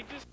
changes.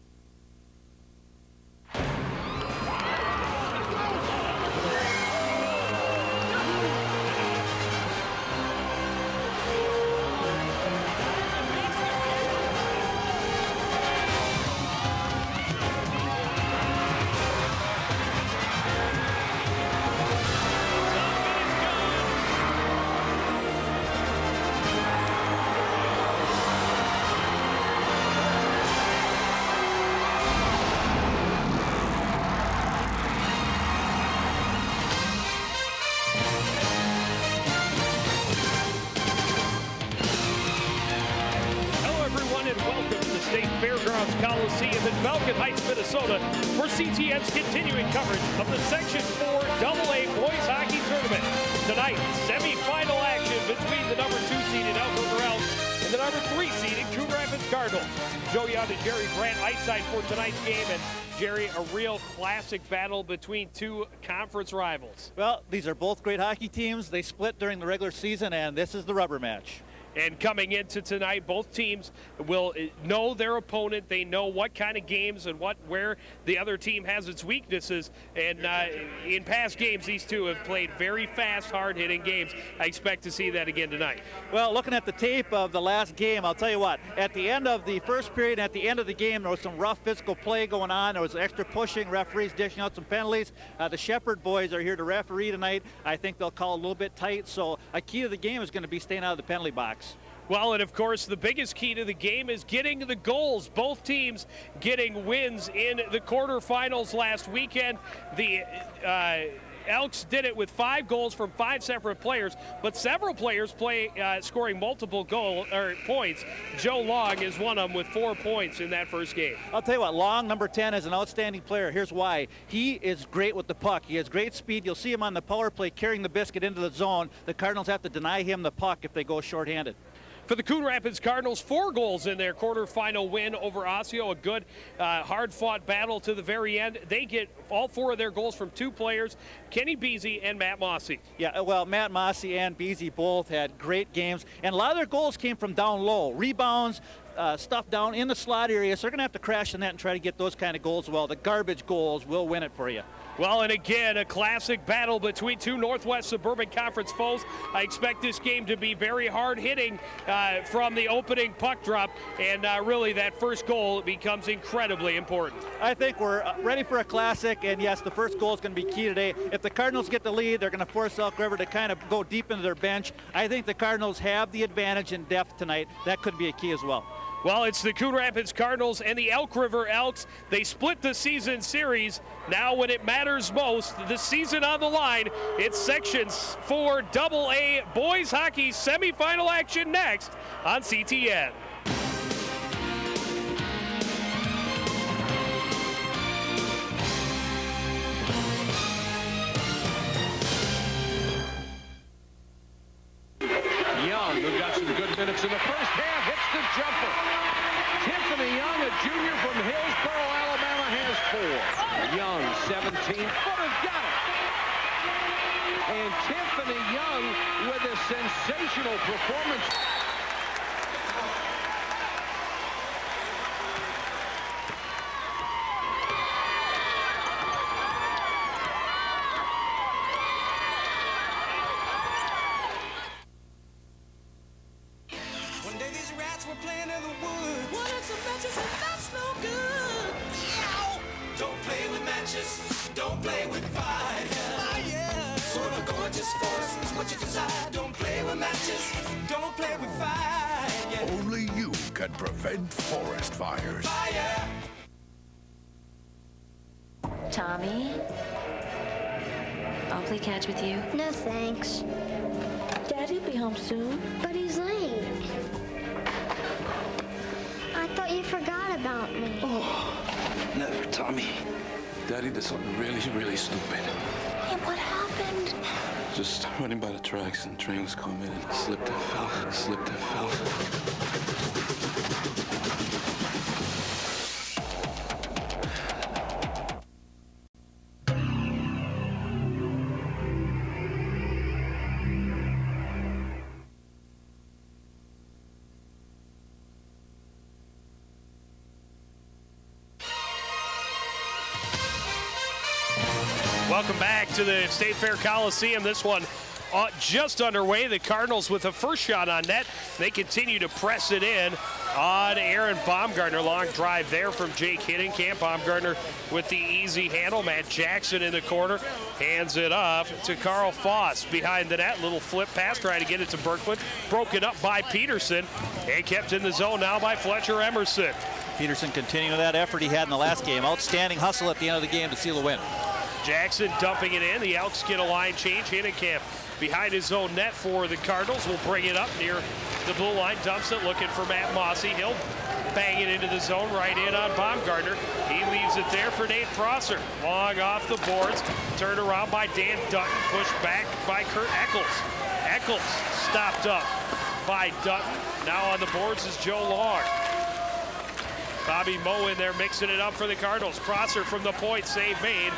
Fairgrounds Coliseum in Falcon Heights, Minnesota, for CTN's continuing coverage of the Section 4 AA Boys Hockey Tournament. Tonight, semifinal action between the number 2 seeded Elk River Elks and the number 3 seeded Coon Rapids Cardinals. Joe Young and Jerry Grant ice side for tonight's game, and Jerry, a real classic battle between two conference rivals. Well, these are both great hockey teams. They split during the regular season, and this is the rubber match. And coming into tonight, both teams will know their opponent. They know what kind of games and where the other team has its weaknesses. And in past games, these two have played very fast, hard-hitting games. I expect to see that again tonight. Well, looking at the tape of the last game, I'll tell you what, at the end of the first period, at the end of the game, there was some rough physical play going on. There was extra pushing, referees dishing out some penalties. The Shepherd boys are here to referee tonight. I think they'll call a little bit tight. So a key to the game is going to be staying out of the penalty box. Well, and of course, the biggest key to the game is getting the goals. Both teams getting wins in the quarterfinals last weekend. The Elks did it with 5 goals from 5 separate players, but several players scoring multiple points. Joe Long is one of them with 4 points in that first game. I'll tell you what, Long, number 10, is an outstanding player. Here's why. He is great with the puck. He has great speed. You'll see him on the power play carrying the biscuit into the zone. The Cardinals have to deny him the puck if they go shorthanded. For the Coon Rapids Cardinals, 4 goals in their quarterfinal win over Osseo. A good, hard-fought battle to the very end. They get all 4 of their goals from 2 players, Kenny Beasy and Matt Mossy. Yeah, well, Matt Mossy and Beasy both had great games, and a lot of their goals came from down low. Rebounds, stuff down in the slot area, so they're going to have to crash the net and try to get those kind of goals. Well, the garbage goals will win it for you. Well, and again, a classic battle between 2 Northwest Suburban Conference foes. I expect this game to be very hard-hitting from the opening puck drop, and really that first goal becomes incredibly important. I think we're ready for a classic, and yes, the first goal is going to be key today. If the Cardinals get the lead, they're going to force Elk River to kind of go deep into their bench. I think the Cardinals have the advantage in depth tonight. That could be a key as well. Well, it's the Coon Rapids Cardinals and the Elk River Elks. They split the season series. Now when it matters most, the season on the line, it's Section 4 AA Boys Hockey semifinal action next on CTN. Young, who got some good minutes in the first half, hits the jumper. Tiffany Young, a junior from Hillsboro, Alabama, has 4. Young, 17th footer, got it. And Tiffany Young with a sensational performance. We're playing in the woods. Wanted some matches and that's no good. Ow! Don't play with matches. Don't play with fire. So the gorgeous force is what you desire. Don't play with matches. Don't play with fire. Only you can prevent forest fires. Fire. Tommy, I'll play catch with you. No thanks. Daddy'll be home soon. But he's late. I thought you forgot about me. Oh, never, Tommy. Daddy did something really, really stupid. Hey, what happened? Just running by the tracks and the train was coming and slipped and fell, slipped and fell. Welcome back to the State Fair Coliseum. This one just underway. The Cardinals with the first shot on net. They continue to press it in on Aaron Baumgartner. Long drive there from Jake Hiddenkamp. Baumgartner with the easy handle. Matt Jackson in the corner hands it off to Carl Foss behind the net. Little flip pass trying to get it to Berkland. Broken up by Peterson and kept in the zone now by Fletcher Emerson. Peterson continuing that effort he had in the last game. Outstanding hustle at the end of the game to seal the win. Jackson dumping it in. The Elks get a line change. Hiddenkamp behind his own net for the Cardinals. Will bring it up near the blue line. Dumps it looking for Matt Mossy. He'll bang it into the zone right in on Baumgartner. He leaves it there for Nate Prosser. Long off the boards. Turned around by Dan Dutton. Pushed back by Kurt Eccles. Eccles stopped up by Dutton. Now on the boards is Joe Long. Bobby Moe in there mixing it up for the Cardinals. Prosser from the point. Save made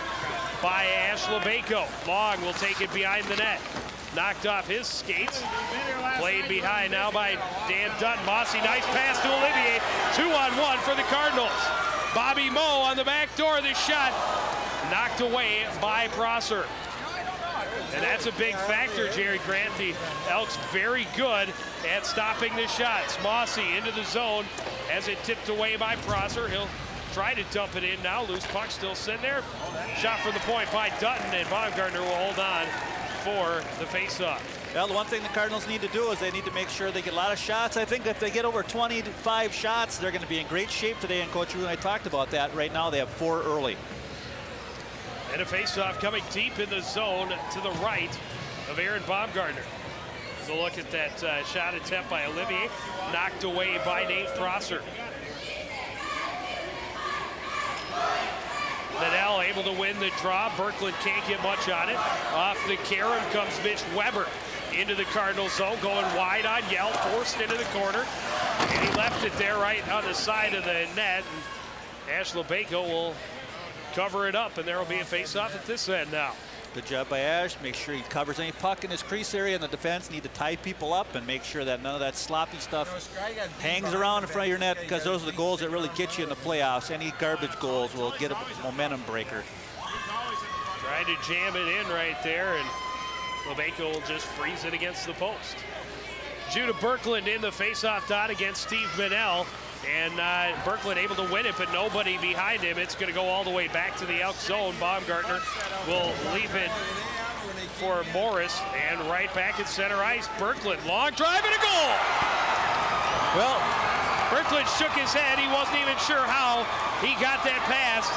by Ash LeBaco. Long will take it behind the net. Knocked off his skates. Played behind now by Dan Dutton. Mossy, nice pass to Olivier. 2-on-1 for the Cardinals. Bobby Moe on the back door. The shot knocked away by Prosser. And that's a big factor, Jerry Grant. The Elks very good at stopping the shots. Mossy into the zone as it tipped away by Prosser. He'll try to dump it in now. Loose puck still sitting there. Shot from the point by Dutton, and Baumgartner will hold on for the faceoff. Well, the one thing the Cardinals need to do is they need to make sure they get a lot of shots. I think if they get over 25 shots, they're going to be in great shape today. And Coach Rue and I talked about that. Right now, they have 4 early. And a faceoff coming deep in the zone to the right of Aaron Baumgartner. So look at that shot attempt by Olivier, knocked away by Nate Prosser. Liddell able to win the draw. Berkland can't get much on it. Off the carom comes Mitch Weber into the Cardinal zone, going wide on Yell, forced into the corner. And he left it there right on the side of the net. And Ash LeBaco will cover it up, and there will be a face-off at this end now. Good job by Ash. Make sure he covers any puck in his crease area, and the defense need to tie people up and make sure that none of that sloppy stuff hangs around in front of your net, because those are the goals that really get you in the playoffs. Any garbage goals will get a momentum breaker. Trying to jam it in right there, and LeBaco will just freeze it against the post. Judah Berkland in the face-off dot against Steve Minnell. And Berkland able to win it, but nobody behind him. It's going to go all the way back to the Elk zone. Baumgartner will leave it for Morris, and right back at center ice. Berkland, long drive and a goal. Well, Berkland shook his head. He wasn't even sure how he got that past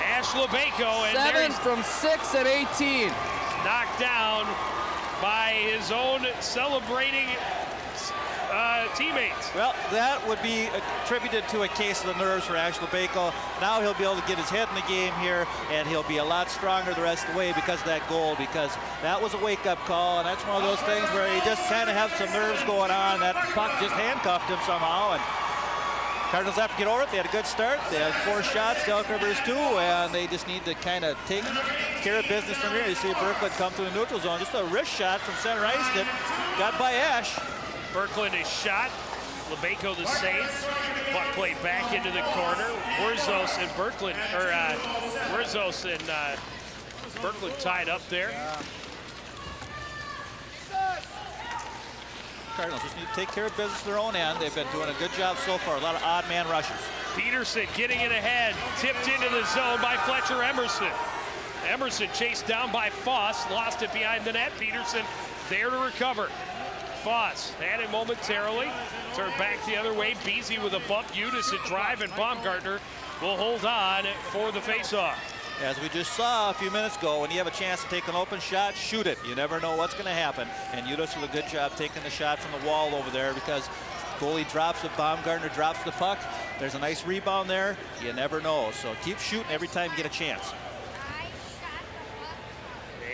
Ash LeBaco. And 7 from 6 at 18. Knocked down by his own celebrating teammates. Well, that would be attributed to a case of the nerves for Ash LeBaco. Now he'll be able to get his head in the game here, and he'll be a lot stronger the rest of the way because of that goal, because that was a wake-up call, and that's one of those things where he just kind of have some nerves going on. That puck just handcuffed him somehow, and Cardinals have to get over it. They had a good start. They had 4 shots, Elk Rivers 2, and they just need to kind of take care of business from here. You see Berkland come to the neutral zone. Just a wrist shot from center ice that got by Ash. Berkland is shot. LeBaco the save. Puck played back into the corner. Wurzos and Berkland, or Wurzos and Berkland tied up there. Cardinals just need to take care of business at their own end. They've been doing a good job so far. A lot of odd man rushes. Peterson getting it ahead. Tipped into the zone by Fletcher Emerson. Emerson chased down by Foss. Lost it behind the net. Peterson there to recover. Foss had it momentarily, turned back the other way. Beasy with a bump, Udis a drive, and Baumgartner will hold on for the faceoff. As we just saw a few minutes ago, when you have a chance to take an open shot, shoot it. You never know what's going to happen. And Udis with a good job taking the shot from the wall over there, because goalie drops it, Baumgartner drops the puck. There's a nice rebound there. You never know. So keep shooting every time you get a chance.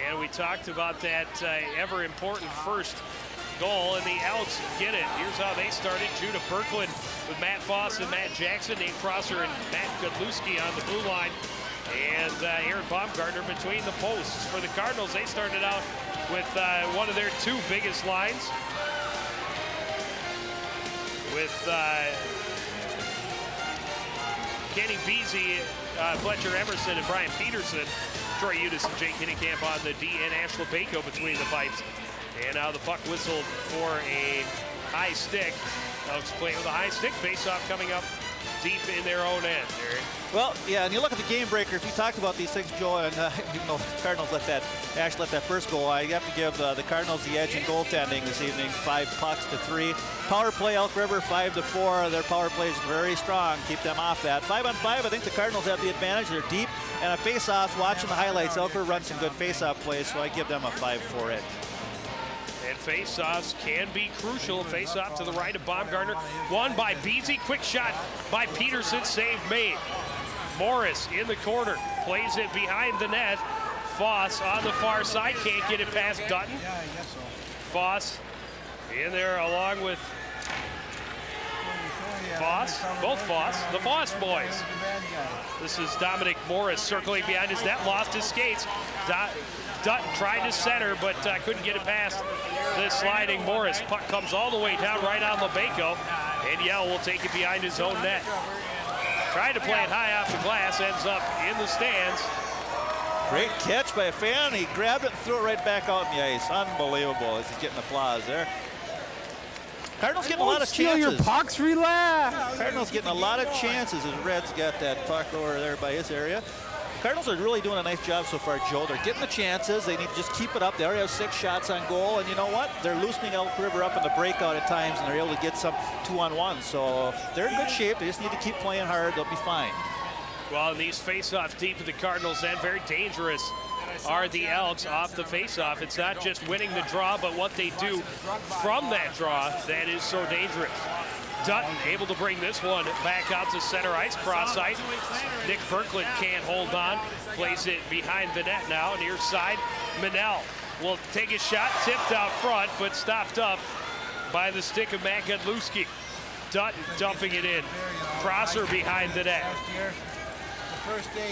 And we talked about that ever important first goal, and the Elks get it. Here's how they started. Judah Berkland with Matt Foss and Matt Jackson, Nate Prosser and Matt Godlewski on the blue line, and Aaron Baumgartner between the posts. For the Cardinals, they started out with one of their 2 biggest lines, with Kenny Beasy, Fletcher Emerson, and Brian Peterson. Troy Udis and Jake Hinnenkamp on the D, and Ash LeBacco between the pipes. And now the puck whistled for a high stick. Elks playing with a high stick. Face-off coming up deep in their own end, Eric. Well, yeah, and you look at the game breaker. If you talked about these things, Joe, and even though the Cardinals let that first goal, I have to give the Cardinals the edge in goaltending this evening. 5 pucks to 3. Power play, Elk River 5 to 4. Their power play is very strong. Keep them off that. 5-on-5, I think the Cardinals have the advantage. They're deep, and a face-off. Watching the highlights, Elk River runs some good face-off plays, so I give them a 5-4 edge. And face-offs can be crucial. Face-off to the right of Baumgartner. Won by Beasy. Quick shot by Peterson. Save made. Morris in the corner. Plays it behind the net. Foss on the far side. Can't get it past Dutton. Foss in there along with Foss. Both Foss. The Foss boys. This is Dominic Morris circling behind his net. Lost his skates. Dutton tried to center, but couldn't get it past the sliding Morris. Puck comes all the way down right on LeBacco, and Yell will take it behind his own net. Tried to play it high off the glass, ends up in the stands. Great catch by a fan. He grabbed it and threw it right back out in the ice. Unbelievable as he's getting applause there. Cardinals getting a lot of chances. Your pucks, relax. Cardinals getting a lot of chances as Red's got that puck over there by his area. Cardinals are really doing a nice job so far, Joe. They're getting the chances. They need to just keep it up. They already have 6 shots on goal, and you know what? They're loosening Elk River up in the breakout at times, and they're able to get some 2-on-1. So they're in good shape. They just need to keep playing hard. They'll be fine. Well, in these face-offs deep at the Cardinals end, very dangerous are the Elks off the face-off. It's not just winning the draw, but what they do from that draw that is so dangerous. Dutton able to bring this one back out to center ice, cross ice. Nick Berkland can't hold on. Plays it behind the net now, near side. Manel will take a shot, tipped out front, but stopped up by the stick of Matt Godlewski. Dutton dumping it in. Prosser behind the net.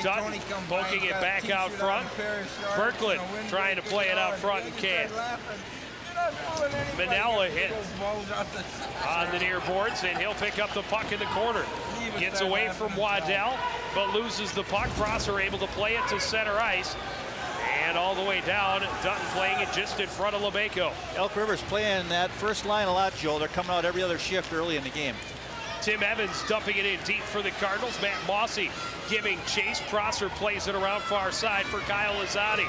Dutton poking it back out front. Berkland trying to play it out front and can't. Manella hit on the near boards, and he'll pick up the puck in the corner. Gets away from Waddell, but loses the puck. Prosser able to play it to center ice. And all the way down, Dutton playing it just in front of LeBacco. Elk River's playing that first line a lot, Joe. They're coming out every other shift early in the game. Tim Evans dumping it in deep for the Cardinals. Matt Mossy giving chase. Prosser plays it around far side for Kyle Azadi.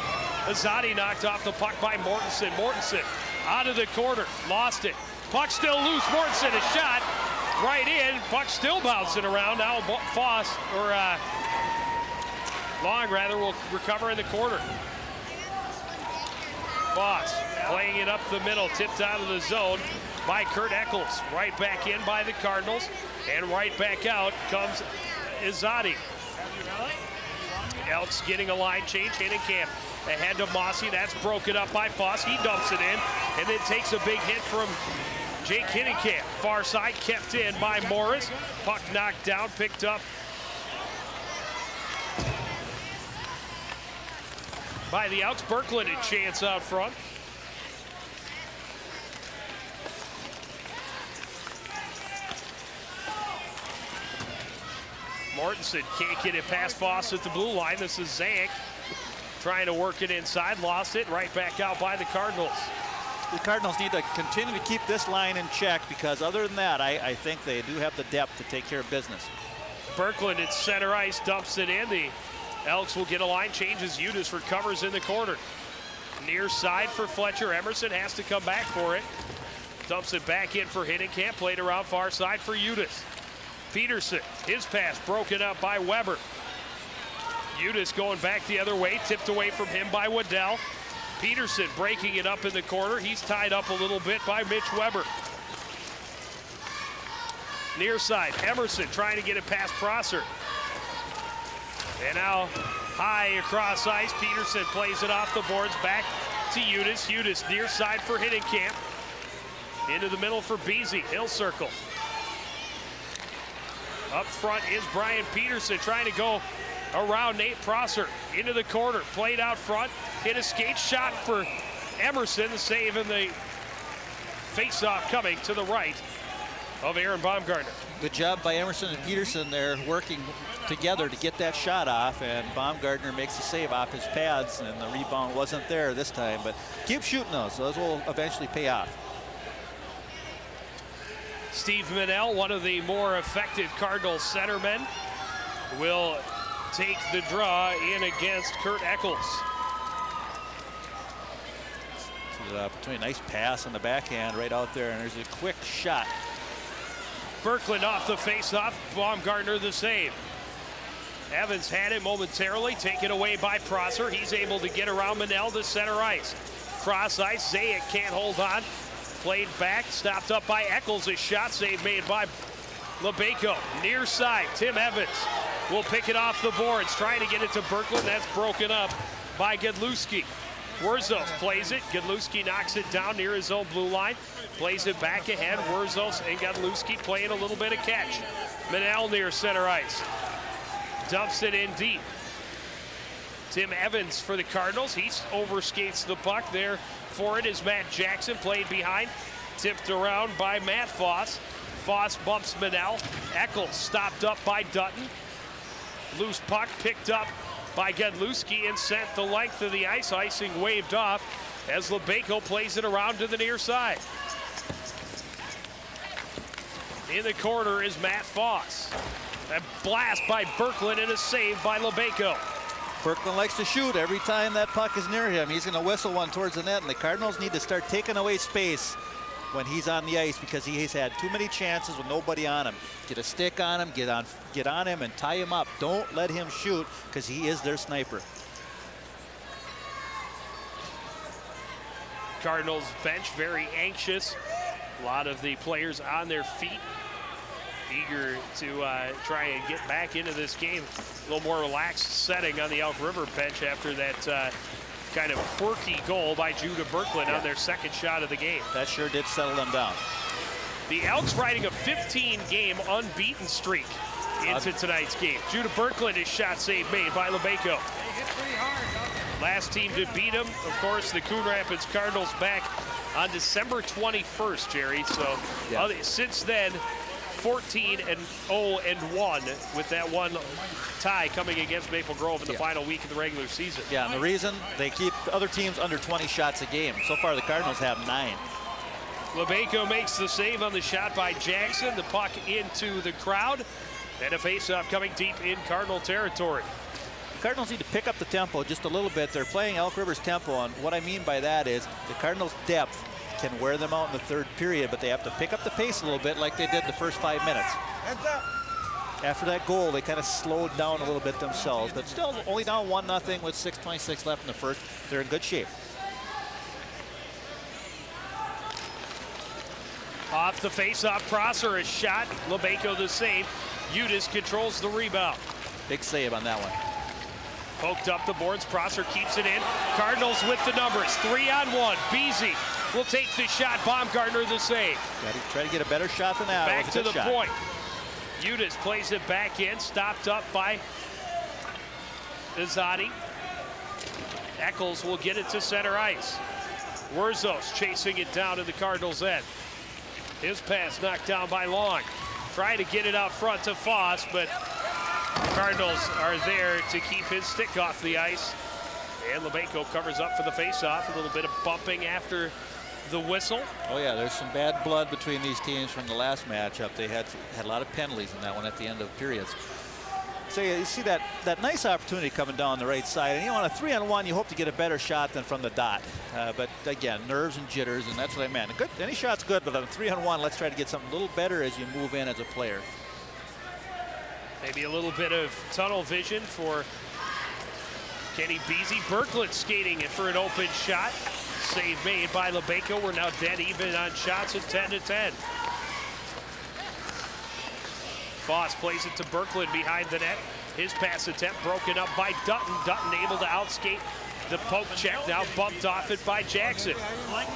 Azadi knocked off the puck by Mortensen. Mortensen out of the corner, lost it. Puck still loose. Mortensen a shot right in. Puck still bouncing around. Now Foss, or Long rather, will recover in the corner. Foss playing it up the middle, tipped out of the zone by Kurt Eccles. Right back in by the Cardinals, and right back out comes Izadi. Elks getting a line change. Hinnenkamp ahead to Mossy. That's broken up by Foss. He dumps it in, and then takes a big hit from Jake Hinnenkamp. Far side kept in by Morris. Puck knocked down, picked up by the Elks. Berkland a chance out front. Mortensen can't get it past Foss at the blue line. This is Zank trying to work it inside. Lost it. Right back out by the Cardinals. The Cardinals need to continue to keep this line in check, because other than that, I think they do have the depth to take care of business. Berkland at center ice dumps it in. The Elks will get a line change as Udis recovers in the corner. Near side for Fletcher. Emerson has to come back for it. Dumps it back in for Hinnenkamp. Played around far side for Udis. Peterson, his pass broken up by Weber. Udis going back the other way, tipped away from him by Waddell. Peterson breaking it up in the corner. He's tied up a little bit by Mitch Weber. Near side, Emerson trying to get it past Prosser. And now high across ice, Peterson plays it off the boards back to Udis. Udis near side for Hinnenkamp. Into the middle for Beasy, he'll circle. Up front is Brian Peterson trying to go around Nate Prosser. Into the corner, played out front. Hit a skate shot for Emerson. The save and the face-off coming to the right of Aaron Baumgartner. Good job by Emerson and Peterson there working together to get that shot off, and Baumgartner makes the save off his pads, and the rebound wasn't there this time, but keep shooting those. Those will eventually pay off. Steve Minnell, one of the more effective Cardinals centermen, will take the draw in against Kurt Eccles. Between nice pass on the backhand right out there, and there's a quick shot. Birkeland off the face-off, Baumgartner the save. Evans had it momentarily, taken away by Prosser. He's able to get around Minnell to center ice. Cross ice, Zayek can't hold on. Played back, stopped up by Eccles. A shot save made by Lebeko. Near side, Tim Evans will pick it off the boards, trying to get it to Birkeland. That's broken up by Godlewski. Wurzos plays it. Godlewski knocks it down near his own blue line. Plays it back ahead. Wurzos and Godlewski playing a little bit of catch. Minnell near center ice. Dumps it in deep. Tim Evans for the Cardinals. He overskates the puck there. For it is Matt Jackson, played behind. Tipped around by Matt Foss. Foss bumps Minnell. Eccles stopped up by Dutton. Loose puck picked up by Godlewski and sent the length of the ice. Icing waved off as Lebeko plays it around to the near side. In the corner is Matt Foss. A blast by Birkeland and a save by Lebeko. Birkeland likes to shoot every time that puck is near him. He's going to whistle one towards the net, and the Cardinals need to start taking away space when he's on the ice, because he's had too many chances with nobody on him. Get a stick on him, get on him and tie him up. Don't let him shoot, because he is their sniper. Cardinals bench very anxious. A lot of the players on their feet, eager to try and get back into this game. A little more relaxed setting on the Elk River bench after that kind of quirky goal by Judah Birkeland on their second shot of the game. That sure did settle them down. The Elks riding a 15-game unbeaten streak into tonight's game. Judah Birkeland, his shot save made by Lebeko. Last team to beat him, of course, the Coon Rapids Cardinals back on December 21st, Jerry. So since then, 14-0-1 with that one tie coming against Maple Grove in the final week of the regular season. Yeah, and the reason they keep other teams under 20 shots a game. So far, the Cardinals have 9. Lebeko makes the save on the shot by Jackson. The puck into the crowd. And a faceoff coming deep in Cardinal territory. The Cardinals need to pick up the tempo just a little bit. They're playing Elk River's tempo, and what I mean by that is the Cardinals' depth can wear them out in the third period, but they have to pick up the pace a little bit like they did the first 5 minutes. Heads up. After that goal, they kind of slowed down a little bit themselves, but still only down 1-0 with 6:26 left in the first. They're in good shape. Off the face-off, Prosser, a shot. Lebeko the save. Udis controls the rebound. Big save on that one. Poked up the boards. Prosser keeps it in. Cardinals with the numbers. 3-on-1. Beasy will take the shot. Baumgartner the save. Got to try to get a better shot than that. Back to the point. Udis plays it back in. Stopped up by Izadi. Eccles will get it to center ice. Wurzos chasing it down to the Cardinals' end. His pass knocked down by Long. Trying to get it out front to Foss, but Cardinals are there to keep his stick off the ice. And Lebeko covers up for the faceoff. A little bit of bumping after the whistle. Oh yeah, there's some bad blood between these teams from the last matchup. They had a lot of penalties in that one at the end of periods. So you see that nice opportunity coming down the right side, and on a 3-on-1 you hope to get a better shot than from the dot, but again, nerves and jitters, and that's what I meant. Good, any shot's good, but on a 3-on-1 let's try to get something a little better as you move in as a player. Maybe a little bit of tunnel vision for Kenny Beasy. Birkeland skating it for an open shot. Save made by Lebeko. We're now dead even on shots at 10-10. Foss plays it to Birkeland behind the net. His pass attempt broken up by Dutton. Dutton able to outskate the poke check. Now bumped off it by Jackson.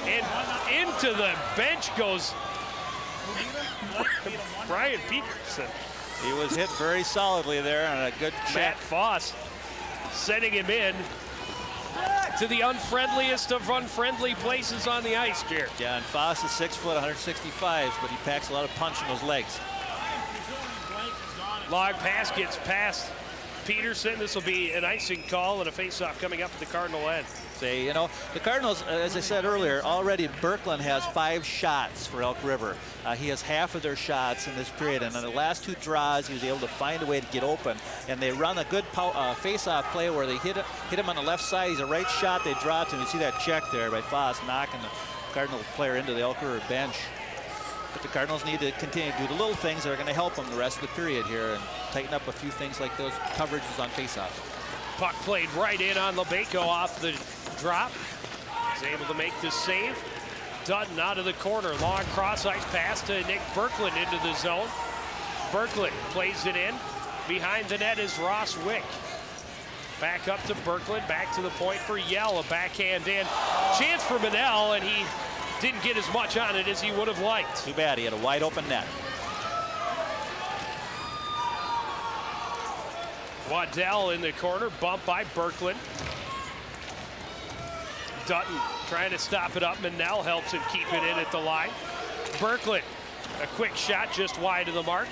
And into the bench goes Brian Peterson. He was hit very solidly there on a good check. Matt Foss sending him in. to the unfriendliest of unfriendly places on the ice, Jared. Yeah, and Foss is 6 foot, 165, but he packs a lot of punch in those legs. Long pass gets past Peterson. This will be an icing call and a faceoff coming up at the Cardinal end. Say, you know, the Cardinals, as I said earlier, already Birkeland has 5 shots for Elk River. He has half of their shots in this period, and on the last 2 draws, he was able to find a way to get open. And they run a good face-off play where they hit him on the left side. He's a right shot. They draw to him. You see that check there by Foss knocking the Cardinal player into the Elk River bench. But the Cardinals need to continue to do the little things that are going to help them the rest of the period here and tighten up a few things like those coverages on faceoffs. Puck played right in on LeBeco off the drop. He's able to make the save. Dutton out of the corner. Long cross-ice pass to Nick Birkeland into the zone. Birkeland plays it in. Behind the net is Ross Wick. Back up to Birkeland. Back to the point for Yell. A backhand in. Chance for Manel, and he didn't get as much on it as he would have liked. Too bad. He had a wide open net. Waddell in the corner. Bumped by Birkeland. Dutton trying to stop it up. Manel helps him keep it in at the line. Birkeland, a quick shot just wide of the mark.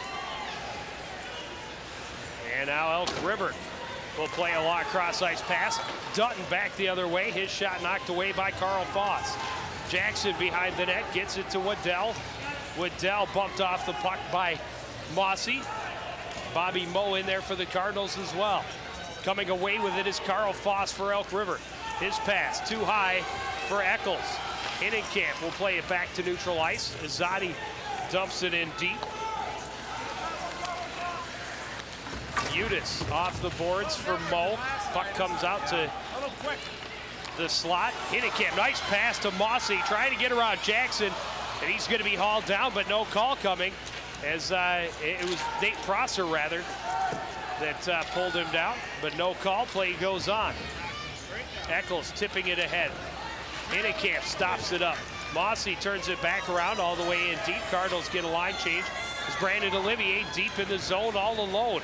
And now Elk River will play a long cross-ice pass. Dutton back the other way. His shot knocked away by Carl Foss. Jackson behind the net gets it to Waddell. Waddell bumped off the puck by Mossy. Bobby Moe in there for the Cardinals as well. Coming away with it is Carl Foss for Elk River. His pass too high for Eccles. Hinnenkamp will play it back to neutral ice. Azadi dumps it in deep. Udis off the boards for Moe. Puck comes out to the slot. Hinnenkamp, nice pass to Mossy, trying to get around Jackson, and he's going to be hauled down, but no call coming, as it was Nate Prosser, rather, that pulled him down, but no call. Play goes on. Eccles tipping it ahead. Hinnenkamp stops it up. Mossy turns it back around all the way in deep. Cardinals get a line change. It's Brandon Olivier deep in the zone all alone.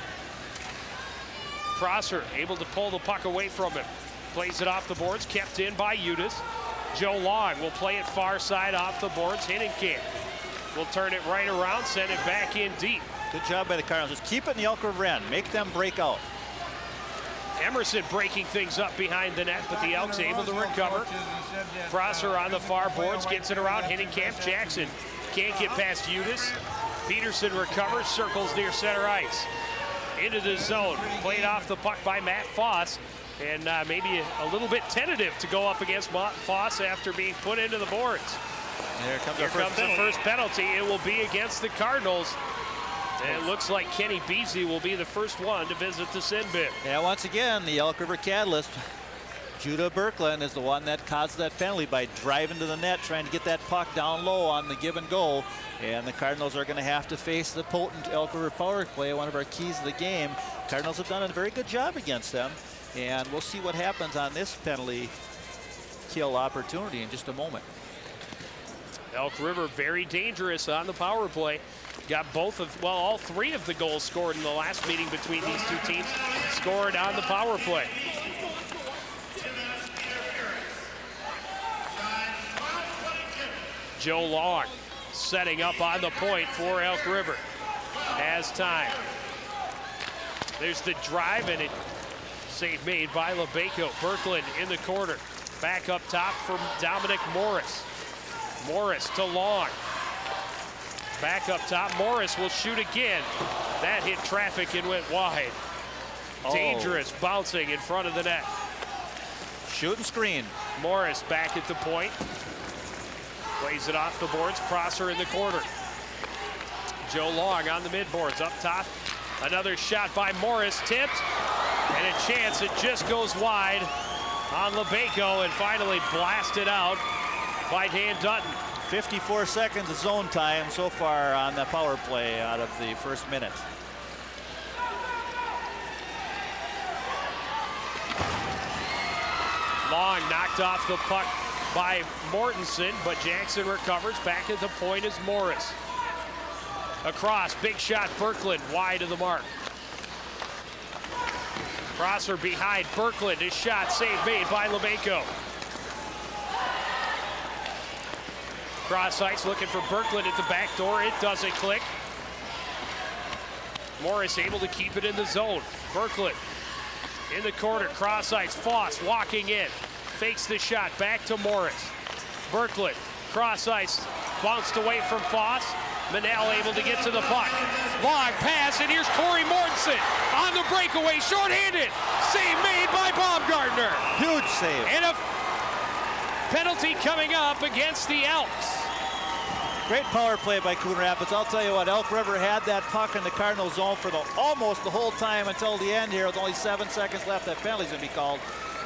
Prosser able to pull the puck away from him. Plays it off the boards, kept in by Udis. Joe Long will play it far side off the boards. Hinnenkamp will turn it right around, send it back in deep. Good job by the Cardinals. Just keep it in the Elk River end. Make them break out. Emerson breaking things up behind the net, but the Elks able to recover. Prosser on the far boards, gets it around. Hinnenkamp, Jackson can't get past Udis. Peterson recovers, circles near center ice. Into the zone, played off the puck by Matt Foss, and maybe a little bit tentative to go up against Foss after being put into the boards. Here comes the first penalty. It will be against the Cardinals. And it looks like Kenny Beasley will be the first one to visit the sin bin. Yeah, once again, the Elk River Catalyst, Judah Birkeland, is the one that caused that penalty by driving to the net, trying to get that puck down low on the give and go. And the Cardinals are going to have to face the potent Elk River power play, one of our keys of the game. Cardinals have done a very good job against them. And we'll see what happens on this penalty kill opportunity in just a moment. Elk River very dangerous on the power play. Got all 3 of the goals scored in the last meeting between these two teams scored on the power play. Joe Long setting up on the point for Elk River. Has time. There's the drive, and it save made by LeBeco. Birkeland in the corner. Back up top from Dominic Morris. Morris to Long. Back up top, Morris will shoot again. That hit traffic and went wide. Dangerous bouncing in front of the net. Shoot and screen. Morris back at the point. Plays it off the boards. Prosser in the corner. Joe Long on the midboards. Up top, another shot by Morris. Tipped, and a chance. It just goes wide on LeBeco and finally blasted out by Dan Dutton. 54 seconds of zone time so far on the power play out of the first minute. Long knocked off the puck by Mortensen, but Jackson recovers. Back at the point is Morris. Across, big shot, Birkeland wide of the mark. Crosser behind Berkland. His shot save made by Lemenko. Cross ice looking for Berkland at the back door. It doesn't click. Morris able to keep it in the zone. Berkland in the corner. Cross ice. Foss walking in. Fakes the shot. Back to Morris. Berkland. Cross ice. Bounced away from Foss. Manel able to get to the puck. Long pass, and here's Corey Mortensen on the breakaway, shorthanded. Save made by Baumgartner. Huge save. And a penalty coming up against the Elks. Great power play by Coon Rapids. I'll tell you what, Elk River had that puck in the Cardinal zone for almost the whole time until the end here with only 7 seconds left. That penalty's gonna be called.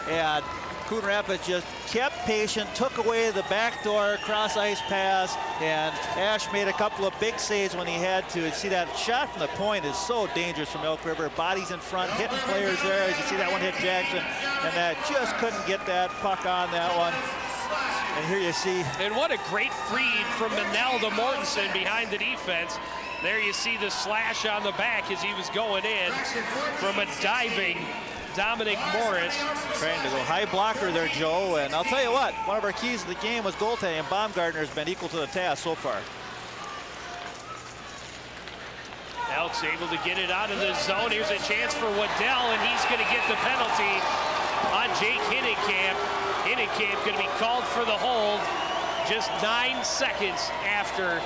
And Coon Rapids just kept patient, took away the backdoor cross ice pass, and Ash made a couple of big saves when he had to. See, that shot from the point is so dangerous from Elk River. Bodies in front, hitting players there. As you see, that one hit Jackson, and that just couldn't get that puck on that one. And here you see. And what a great feed from Manel to Mortensen behind the defense. There you see the slash on the back as he was going in from a diving Dominic Morris. Trying to go high blocker there, Joe. And I'll tell you what, one of our keys to the game was goaltending, and Baumgartner has been equal to the task so far. Elks able to get it out of the zone. Here's a chance for Waddell, and he's going to get the penalty on Jake Hinnenkamp. Hinnenkamp going to be called for the hold just 9 seconds after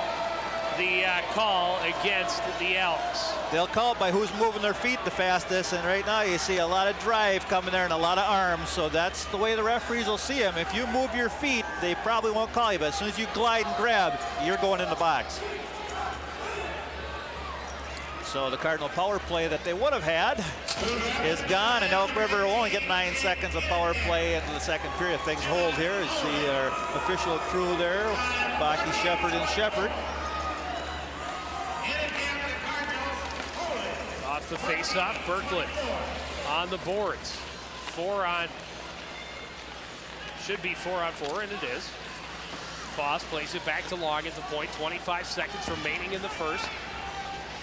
the call against the Elks. They'll call it by who's moving their feet the fastest, and right now you see a lot of drive coming there and a lot of arms, so that's the way the referees will see them. If you move your feet, they probably won't call you, but as soon as you glide and grab, you're going in the box. So the Cardinal power play that they would have had is gone, and Elk River will only get 9 seconds of power play into the second period. If things hold here, you see our official crew there, Baki, Shepard, and Shepard. Off the face-off, Berkland on the boards. Should be 4 on 4, and it is. Foss plays it back to Long at the point. 25 seconds remaining in the first.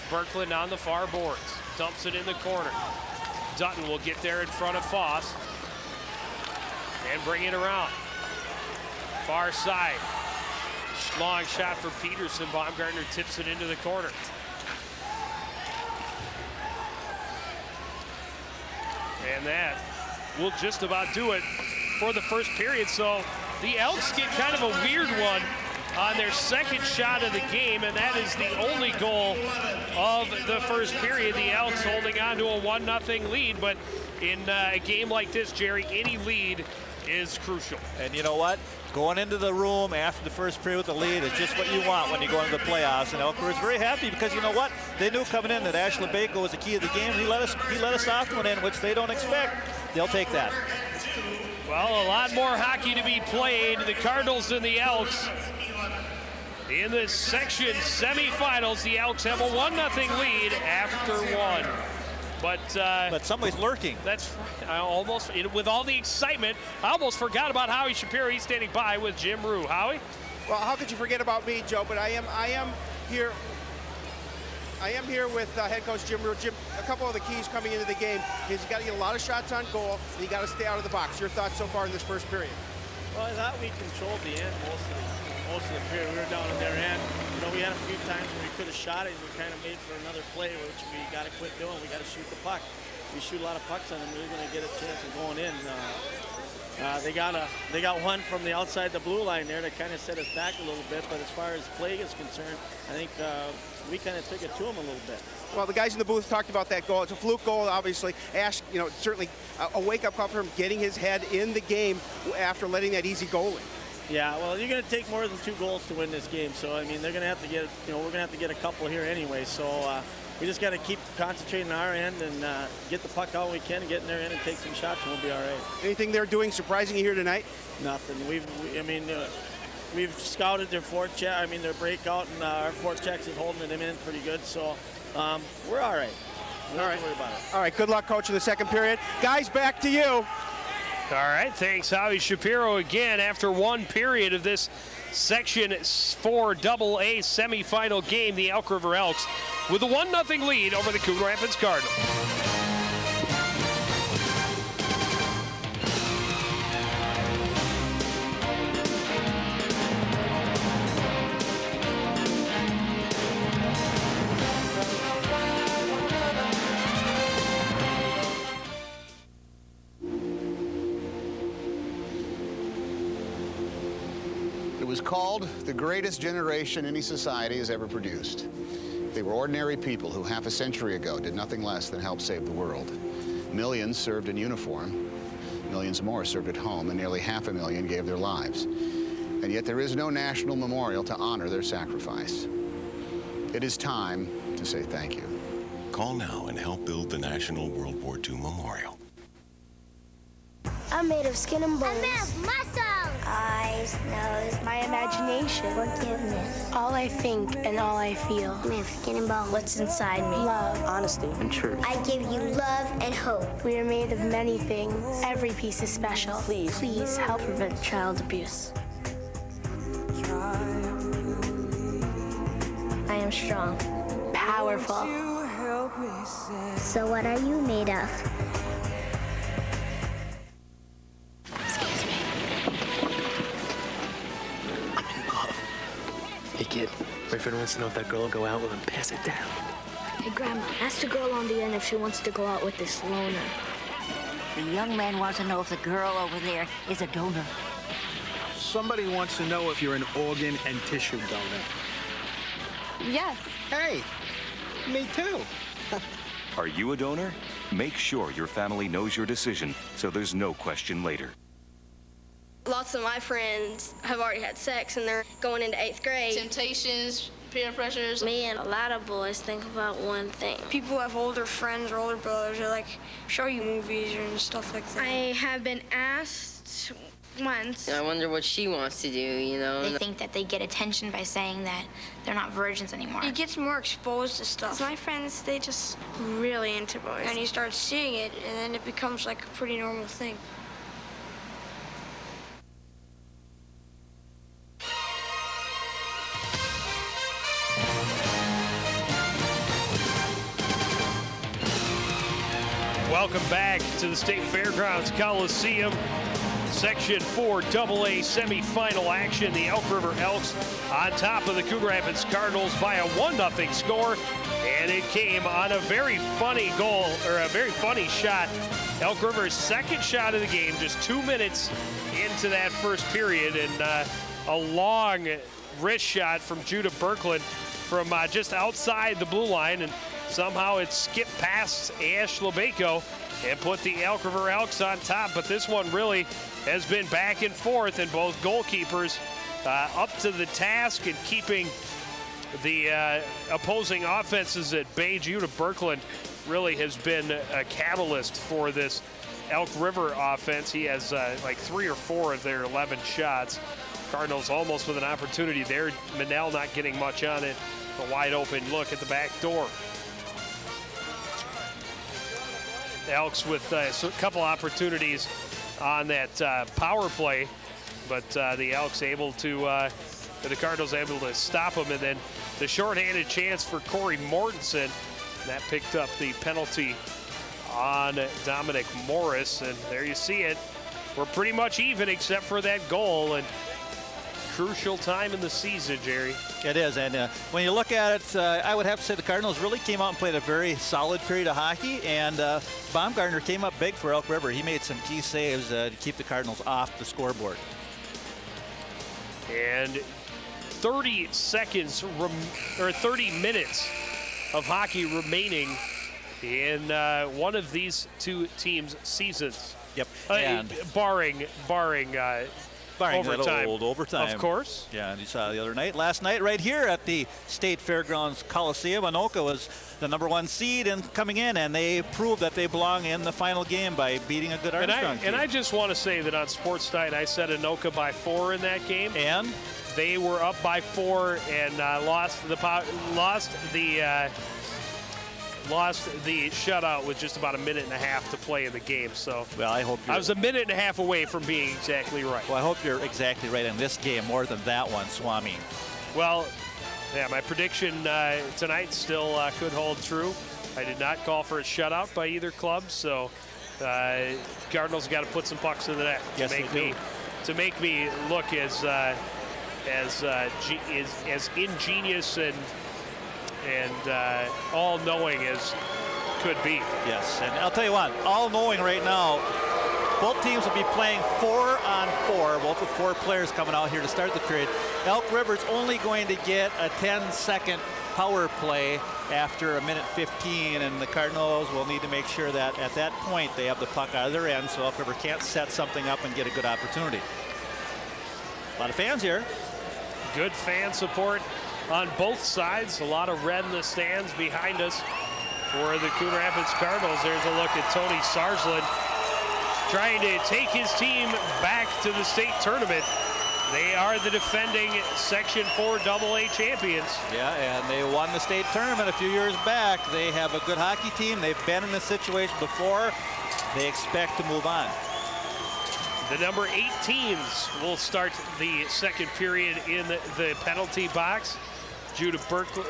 Berkland on the far boards. Dumps it in the corner. Dutton will get there in front of Foss and bring it around. Far side. Long shot for Peterson. Baumgartner tips it into the corner. And that will just about do it for the first period. So the Elks get kind of a weird one on their second shot of the game, and that is the only goal of the first period. The Elks holding on to a 1-0 lead, but in a game like this, Jerry, any lead is crucial. And you know what? Going into the room after the first period with the lead is just what you want when you go into the playoffs. And Elk River is very happy because you know what? They knew coming in that Ash Lemenko was the key of the game. He let a soft one in, which they don't expect. They'll take that. Well, a lot more hockey to be played. The Cardinals and the Elks in the section semifinals. The Elks have a 1-0 lead after one. But somebody's lurking. That's almost, with all the excitement, I almost forgot about Howie Shapiro. He's standing by with Jim Rue. Howie? Well, how could you forget about me, Joe? But I am here with head coach Jim Rue. Jim, a couple of the keys coming into the game is you got to get a lot of shots on goal, and you got to stay out of the box. Your thoughts so far in this first period? Well, I thought we controlled the end most of the period. We were down in their end. You know, we had a few times where we could have shot it. We kind of made for another play, which we got to quit doing. We got to shoot the puck. We shoot a lot of pucks on them, we're going to get a chance of going in. They got one from the outside the blue line there that kind of set us back a little bit. But as far as play is concerned, I think we kind of took it to them a little bit. Well, the guys in the booth talked about that goal. It's a fluke goal, obviously. Ash, you know, certainly a wake-up call for him getting his head in the game after letting that easy goal in. Yeah, well, you're going to take more than 2 goals to win this game. So, I mean, they're going to have to get, you know, we're going to have to get a couple here anyway. So we just got to keep concentrating on our end and get the puck out when we can and get in there and take some shots, and we'll be all right. Anything they're doing surprising you here tonight? Nothing. We've scouted their forecheck. I mean, their breakout, and our forechecks is holding them in pretty good. So we're all right. We don't have to worry about it. All right, good luck, Coach, in the second period. Guys, back to you. All right, thanks, Howie Shapiro, again after one period of this Section 4 AA semifinal game. The Elk River Elks with a 1-0 lead over the Coon Rapids Cardinals. was called the greatest generation any society has ever produced. They were ordinary people who half a century ago did nothing less than help save the world. Millions served in uniform, millions more served at home, and nearly 500,000 gave their lives. And yet there is no national memorial to honor their sacrifice. It is time to say thank you. Call now and help build the National World War II Memorial. I'm made of skin and bones. I'm made of muscle. Eyes, nose, my imagination. Forgiveness. All I think and all I feel. I'm made of skin and bones. What's inside me? Love, honesty, and truth. I give you love and hope. We are made of many things. Every piece is special. Please help prevent child abuse. I am strong. Powerful. So what are you made of? Excuse me. I'm in love. Hey, kid. My friend wants to know if that girl will go out with him. Pass it down. Hey, Grandma, ask the girl on the end if she wants to go out with this loner. The young man wants to know if the girl over there is a donor. Somebody wants to know if you're an organ and tissue donor. Yes. Hey, me too. Are you a donor? Make sure your family knows your decision so there's no question later. Lots of my friends have already had sex and they're going into 8th grade. Temptations, peer pressures. Me and a lot of boys think about one thing. People have older friends or older brothers who like show you movies and stuff like that. I have been asked once. I wonder what she wants to do, you know? They think that they get attention by saying that they're not virgins anymore. He gets more exposed to stuff. My friends, they just really into boys. And he starts seeing it, and then it becomes like a pretty normal thing. Welcome back to the State Fairgrounds Coliseum. Section 4 AA semifinal action. The Elk River Elks on top of the Coon Rapids Cardinals by a 1-0 score. And it came on a very funny goal, or a very funny shot. Elk River's second shot of the game, just 2 minutes into that first period. And a long wrist shot from Judah Birkeland from just outside the blue line. And somehow it skipped past Ash Lebeco and put the Elk River Elks on top. But this one really has been back and forth, and both goalkeepers up to the task and keeping the opposing offenses at bay. Judah Birkeland really has been a catalyst for this Elk River offense. He has like 3 or 4 of their 11 shots. Cardinals almost with an opportunity there. Manel not getting much on it. A wide open look at the back door. The Elks with a couple opportunities on that power play, but the Elks able to, the Cardinals able to stop them, and then the shorthanded chance for Corey Mortensen. That picked up the penalty on Dominic Morris, and there you see it. We're pretty much even except for that goal, and crucial time in the season, Jerry. It is, and when you look at it, I would have to say the Cardinals really came out and played a very solid period of hockey, and Baumgartner came up big for Elk River. He made some key saves to keep the Cardinals off the scoreboard. And 30 seconds, or 30 minutes of hockey remaining in one of these two teams' seasons. Yep. Barring overtime. Old overtime. Of course. Yeah, and you saw the other night. Last night right here at the State Fairgrounds Coliseum, Anoka was the #1 seed and coming in, and they proved that they belong in the final game by beating a good Armstrong team. And I just want to say that on Sports Night, I said Anoka by 4 in that game. And? They were up by 4 and lost the shutout with just about a minute and a half to play in the game. So well, I hope I was a minute and a half away from being exactly right. Well, I hope you're exactly right in this game more than that one, Swami. Well, yeah, my prediction tonight still could hold true. I did not call for a shutout by either club, so Cardinals got to put some pucks in the net to make me look as ingenious and all-knowing as could be. Yes, and I'll tell you what, all-knowing right now, both teams will be playing 4-on-4, both with 4 players coming out here to start the period. Elk River's only going to get a 10-second power play after 1:15, and the Cardinals will need to make sure that at that point they have the puck out of their end so Elk River can't set something up and get a good opportunity. A lot of fans here. Good fan support on both sides. A lot of red in the stands behind us for the Coon Rapids Cardinals. There's a look at Tony Sarsland trying to take his team back to the state tournament. They are the defending Section 4 AA champions. Yeah, and they won the state tournament a few years back. They have a good hockey team. They've been in this situation before. They expect to move on. The number 8 teams will start the second period in the penalty box. Judah Berkeley,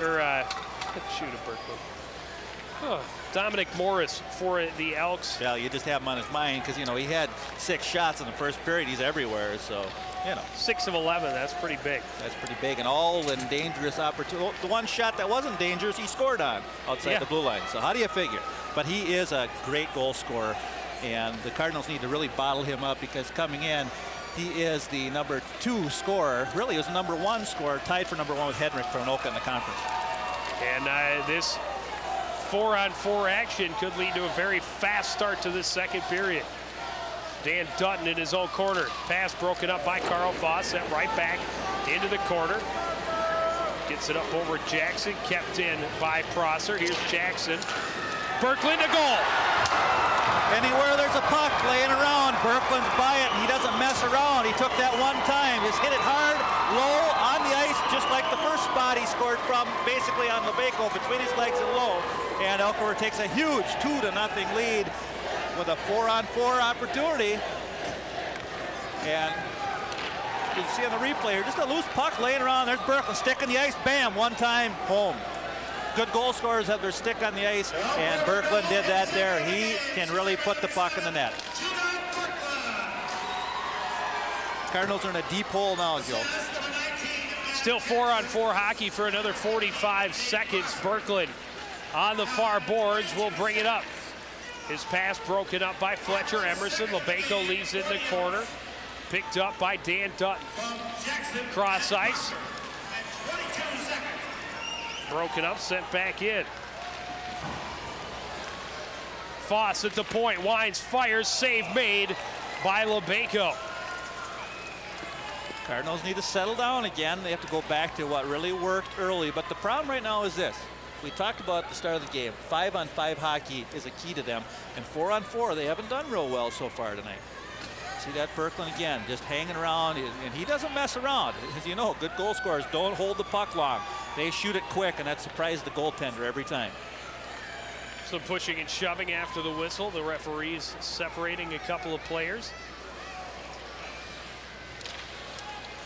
Dominic Morris for the Elks. Yeah, you just have him on his mind because, you know, he had 6 shots in the first period. He's everywhere, so, you know. 6 of 11, that's pretty big. That's pretty big, and all in dangerous opportunity. The one shot that wasn't dangerous, he scored on outside the blue line. So how do you figure? But he is a great goal scorer, and the Cardinals need to really bottle him up because coming in, he is the number 2 scorer. Really, he was the number 1 scorer, tied for number 1 with Hedrick for Anoka in the conference. And this 4-on-4 action could lead to a very fast start to this second period. Dan Dutton in his own corner. Pass broken up by Carl Foss. Sent right back into the corner. Gets it up over Jackson. Kept in by Prosser. Here's Jackson. Berkland to goal. Anywhere there's a puck laying around, Berkland's by it, and he doesn't mess around. He took that one time. Just hit it hard, low, on the ice, just like the first spot he scored from, basically on Lebeco, between his legs and low. And Elk River takes a huge 2-0 lead with a 4-on-4 opportunity. And you can see on the replay here, just a loose puck laying around. There's Berkland sticking the ice, bam, one time, home. Good goal scorers have their stick on the ice, and Berkland did that there. He can really put the puck in the net. Cardinals are in a deep hole now, Joe. Still 4-on-4 hockey for another 45 seconds. Berkland on the far boards will bring it up. His pass broken up by Fletcher Emerson. Lebeco leaves it in the corner. Picked up by Dan Dutton. Cross ice. Broken up, sent back in. Foss at the point, winds, fires, save made by Lebeco. Cardinals need to settle down again. They have to go back to what really worked early. But the problem right now is this. We talked about at the start of the game. 5-on-5 hockey is a key to them. And 4-on-4, they haven't done real well so far tonight. See that Berkland again, just hanging around, and he doesn't mess around. As you know, good goal scorers don't hold the puck long. They shoot it quick, and that surprises the goaltender every time. Some pushing and shoving after the whistle. The referees separating a couple of players.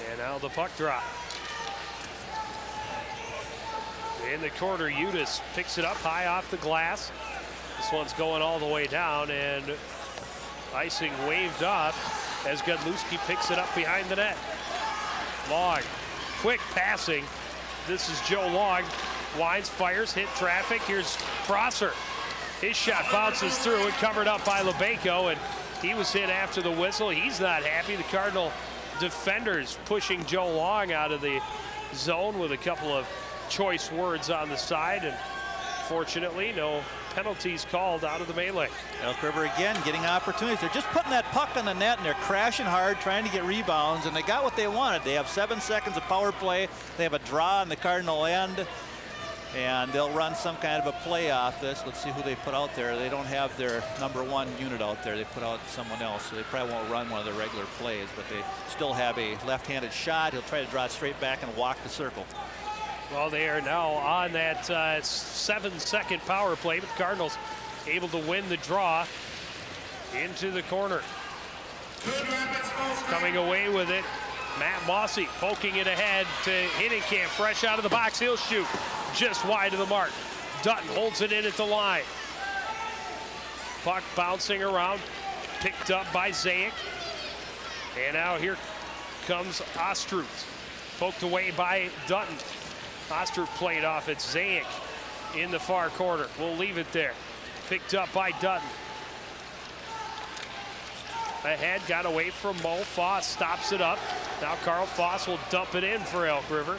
And now the puck drop. In the corner, Udis picks it up high off the glass. This one's going all the way down, and icing waved off as Godlewski picks it up behind the net. Long, quick passing. This is Joe Long. Winds, fires, hit traffic. Here's Prosser. His shot bounces through and covered up by Lebeco, and he was hit after the whistle. He's not happy. The Cardinal defenders pushing Joe Long out of the zone with a couple of choice words on the side, and fortunately no penalties called out of the melee. Elk River again getting opportunities. They're just putting that puck on the net, and they're crashing hard trying to get rebounds, and they got what they wanted. They have 7 seconds of power play. They have a draw on the Cardinal end, and they'll run some kind of a play off this. Let's see who they put out there. They don't have their number 1 unit out there. They put out someone else, so they probably won't run one of their regular plays, but they still have a left-handed shot. He'll try to draw it straight back and walk the circle. Well, they are now on that 7-second power play, but the Cardinals able to win the draw into the corner. Coming away with it, Matt Mossy poking it ahead to Hinnenkamp, fresh out of the box. He'll shoot just wide of the mark. Dutton holds it in at the line. Puck bouncing around, picked up by Zayak. And now here comes Ostruth, poked away by Dutton. Ostruth played off at Zayak in the far corner. We'll leave it there. Picked up by Dutton. ahead, got away from Mo. Foss stops it up. Now Carl Foss will dump it in for Elk River.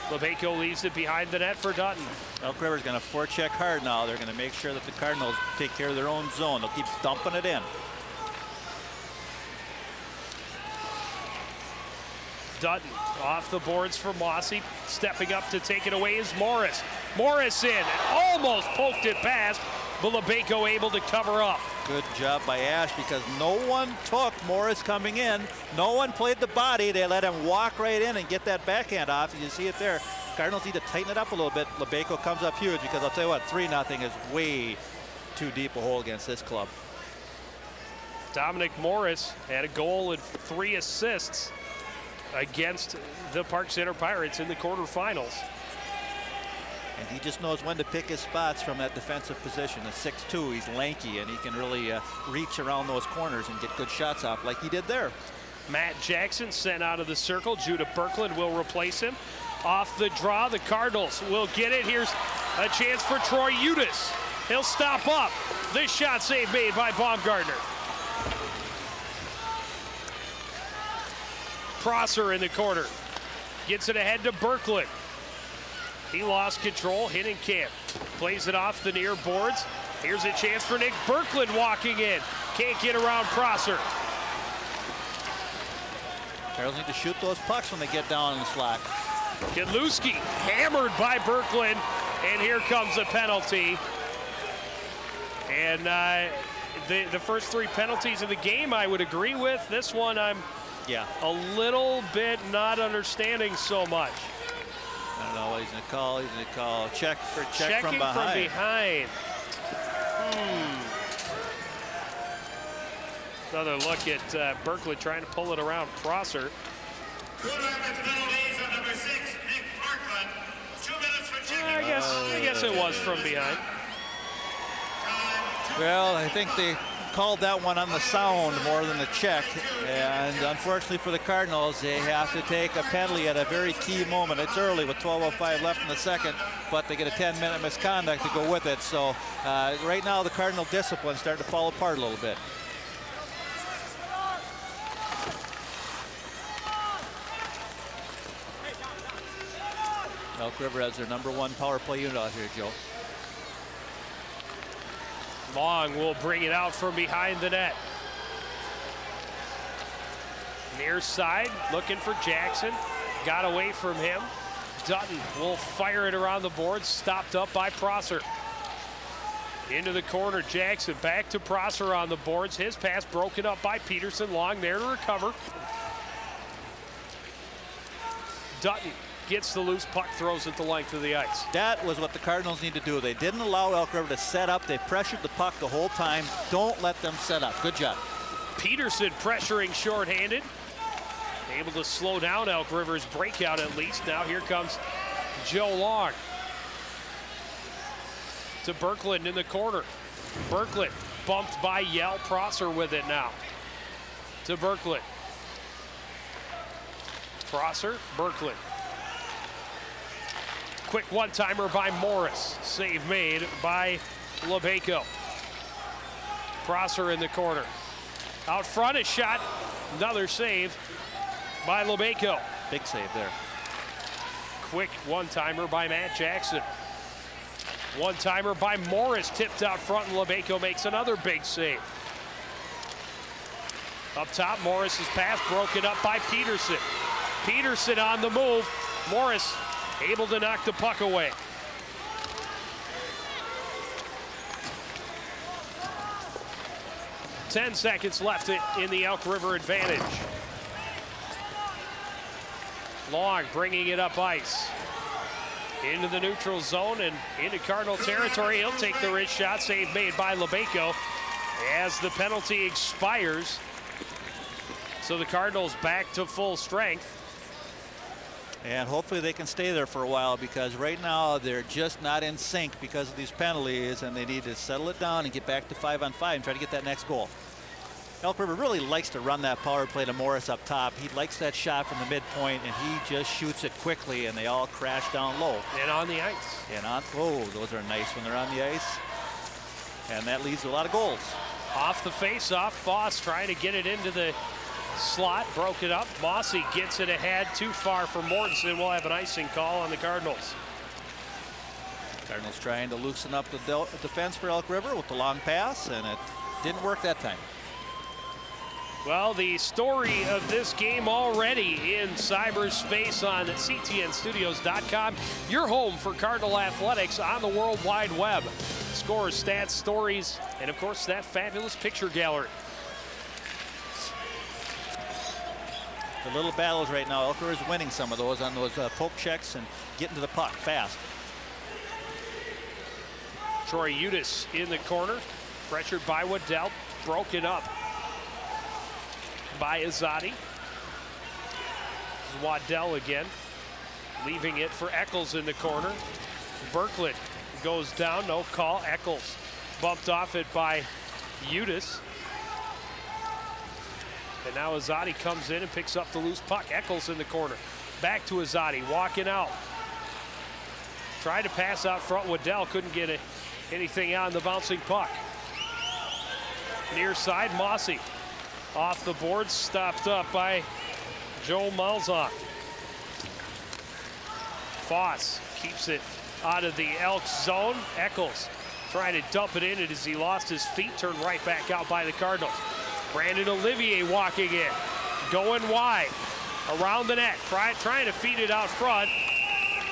LeBaco leaves it behind the net for Dutton. Elk River's going to forecheck hard now. They're going to make sure that the Cardinals take care of their own zone. They'll keep dumping it in. Dutton off the boards for Mossy. Stepping up to take it away is Morris. Morris in and almost poked it past, but LeBaco able to cover up. Good job by Ash because no one took Morris coming in. No one played the body. They let him walk right in and get that backhand off. You see it there. Cardinals need to tighten it up a little bit. LeBaco comes up huge because I'll tell you what, 3-0 is way too deep a hole against this club. Dominic Morris had a goal and 3 assists against the Park Center Pirates in the quarterfinals. And he just knows when to pick his spots from that defensive position. At 6'2", he's lanky, and he can really reach around those corners and get good shots off like he did there. Matt Jackson sent out of the circle. Judah Birkland will replace him. Off the draw, the Cardinals will get it. Here's a chance for Troy Udis. He'll stop up. This shot save made by Baumgartner. Prosser in the corner. Gets it ahead to Birkland. He lost control. Hinnenkamp plays it off the near boards. Here's a chance for Nick Birkland walking in. Can't get around Prosser. Cardinals need to shoot those pucks when they get down in the slot. Kedlowski hammered by Birkland, and here comes a penalty. And the first 3 penalties of the game I would agree with. This one I'm a little bit not understanding so much. I don't know what he's going to call. He's going to call check Checking from behind. Another look at Birkland trying to pull it around Prosser. I guess it was from behind. Well, I think they called that one on the sound more than the check, and unfortunately for the Cardinals, they have to take a penalty at a very key moment. It's early with 12:05 left in the second, but they get a 10-minute misconduct to go with it. So right now the Cardinal discipline is starting to fall apart a little bit. Elk River has their #1 power play unit out here, Joe. Long will bring it out from behind the net. Near side, looking for Jackson. Got away from him. Dutton will fire it around the board. Stopped up by Prosser. Into the corner, Jackson back to Prosser on the boards. His pass broken up by Peterson. Long there to recover. Dutton gets the loose puck, throws it the length of the ice. That was what the Cardinals need to do. They didn't allow Elk River to set up. They pressured the puck the whole time. Don't let them set up. Good job. Peterson pressuring shorthanded. Able to slow down Elk River's breakout at least. Now here comes Joe Long. To Birkland in the corner. Birkland bumped by Yell. Prosser with it now. To Birkland. Prosser, Birkland. Quick one-timer by Morris. Save made by LeBaco. Prosser in the corner. Out front, a shot. Another save by LeBaco. Big save there. Quick one-timer by Matt Jackson. One-timer by Morris. Tipped out front, and LeBaco makes another big save. Up top, Morris's pass broken up by Peterson. Peterson on the move. Morris able to knock the puck away. Ten seconds left in the Elk River advantage. Long bringing it up ice. Into the neutral zone and into Cardinal territory. He'll take the wrist shot. Save made by LeBaco as the penalty expires. So the Cardinals back to full strength. And hopefully they can stay there for a while, because right now they're just not in sync because of these penalties, and they need to settle it down and get back to 5-on-5 and try to get that next goal. Elk River really likes to run that power play to Morris up top. He likes that shot from the midpoint, and he just shoots it quickly, and they all crash down low. And on the ice. And on, oh, those are nice when they're on the ice. And that leads to a lot of goals. Off the face-off, Foss trying to get it into the slot, broke it up. Mossy gets it ahead, too far for Mortensen. We'll have an icing call on the Cardinals. Cardinals trying to loosen up the defense for Elk River with the long pass, and it didn't work that time. Well, the story of this game already in cyberspace on CTNstudios.com. Your home for Cardinal athletics on the World Wide Web. Scores, stats, stories, and of course that fabulous picture gallery. The little battles right now, Elk River is winning some of those on those poke checks and getting to the puck fast. Troy Udis in the corner, pressured by Waddell, broken up by Azadi. This is Waddell again, leaving it for Eccles in the corner. Berkland goes down, no call. Eccles bumped off it by Udis. And now Azadi comes in and picks up the loose puck. Eccles in the corner, back to Azadi, walking out. Tried to pass out front. Waddell couldn't get anything on the bouncing puck. Near side, Mossy. Off the board, stopped up by Joe Malzahn. Foss keeps it out of the Elks zone. Eccles trying to dump it in, and as he lost his feet, turned right back out by the Cardinals. Brandon Olivier walking in, going wide, around the net, trying to feed it out front.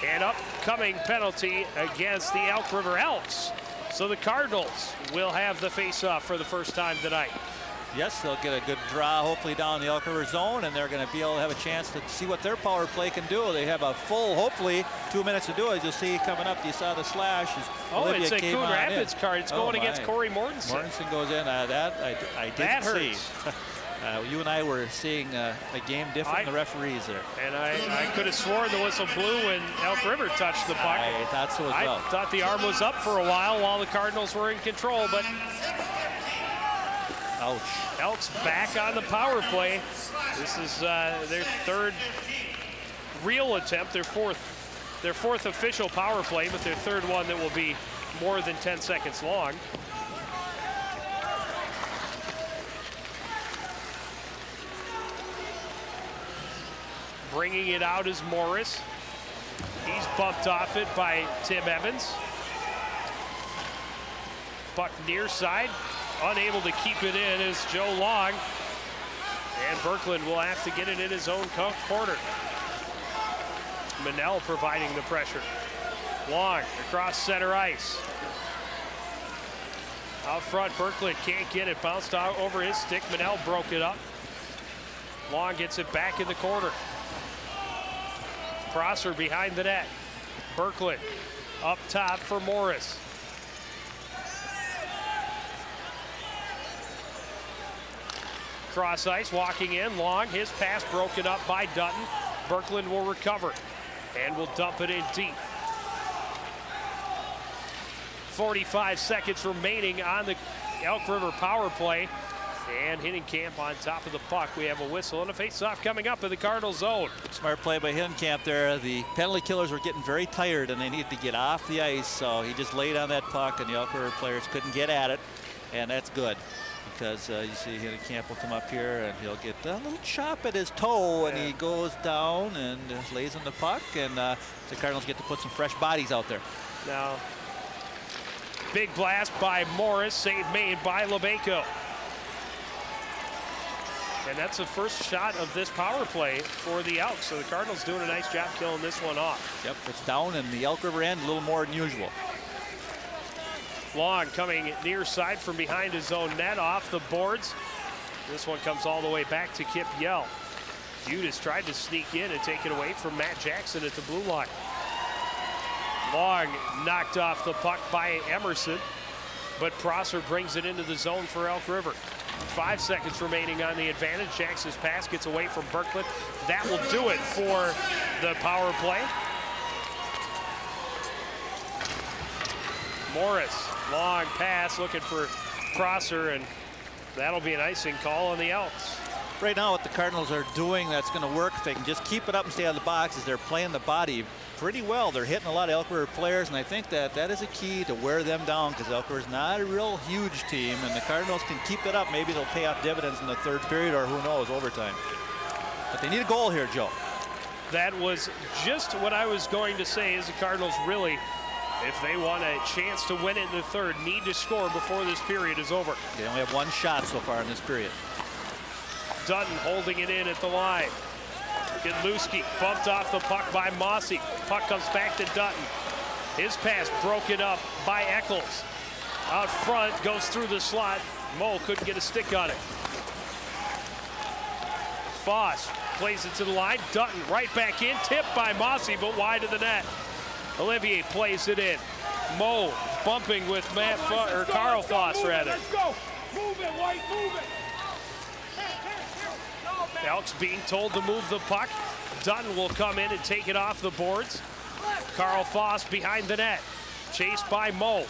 An upcoming penalty against the Elk River Elks. So the Cardinals will have the face-off for the first time tonight. Yes, they'll get a good draw, hopefully down the Elk River zone, and they're going to be able to have a chance to see what their power play can do. They have a full, hopefully, 2 minutes to do it. As you'll see coming up, you saw the slash. It's a Coon Rapids card. It's going against Corey Mortensen. Mortensen goes in. That I didn't see. You and I were seeing a game different than the referees there. And I could have sworn the whistle blew when Elk River touched the puck. I thought so as well. I thought the arm was up for a while the Cardinals were in control, but ouch. Elks back on the power play. This is their third real attempt, their fourth official power play, but their third one that will be more than 10 seconds long. Bringing it out is Morris. He's bumped off it by Tim Evans. Puck near side. Unable to keep it in is Joe Long. And Berkland will have to get it in his own corner. Manel providing the pressure. Long across center ice. Out front, Berkland can't get it. Bounced out over his stick. Manel broke it up. Long gets it back in the corner. Prosser behind the net. Berkland up top for Morris. Cross ice, walking in, Long, his pass broken up by Dutton. Berkland will recover and will dump it in deep. 45 seconds remaining on the Elk River power play. And Hinnenkamp on top of the puck. We have a whistle and a face-off coming up in the Cardinal zone. Smart play by Hinnenkamp there. The penalty killers were getting very tired and they needed to get off the ice. So he just laid on that puck and the Elk River players couldn't get at it. And that's good because you see Hinnenkamp will come up here and he'll get a little chop at his toe and he goes down and lays on the puck. And the Cardinals get to put some fresh bodies out there. Now, big blast by Morris, save made by Lebeco. And that's the first shot of this power play for the Elks. So the Cardinals doing a nice job killing this one off. Yep, it's down in the Elk River end a little more than usual. Long coming near side from behind his own net off the boards. This one comes all the way back to Kip Yell. Udis tried to sneak in and take it away from Matt Jackson at the blue line. Long knocked off the puck by Emerson, but Prosser brings it into the zone for Elk River. 5 seconds remaining on the advantage. Jackson's pass gets away from Berkland. That will do it for the power play. Morris, long pass, looking for Prosser, and that'll be an icing call on the Elks. Right now what the Cardinals are doing that's going to work, if they can just keep it up and stay out of the box, is they're playing the body pretty well. They're hitting a lot of Elk River players, and I think that is a key to wear them down, because Elk River's not a real huge team, and the Cardinals can keep it up. Maybe they'll pay off dividends in the third period, or who knows, overtime. But they need a goal here, Joe. That was just what I was going to say, is the Cardinals really, if they want a chance to win it in the third, need to score before this period is over. They only have one shot so far in this period. Dutton holding it in at the line. Gedluski bumped off the puck by Mossy. Puck comes back to Dutton. His pass broken up by Eccles. Out front, goes through the slot. Moe couldn't get a stick on it. Foss plays it to the line. Dutton right back in, tipped by Mossy, but wide of the net. Olivier plays it in. Moe bumping with Carl Foss, rather. Let's go. Move it, White, move it. Elks being told to move the puck. Dutton will come in and take it off the boards. Carl Foss behind the net. Chased by Moe.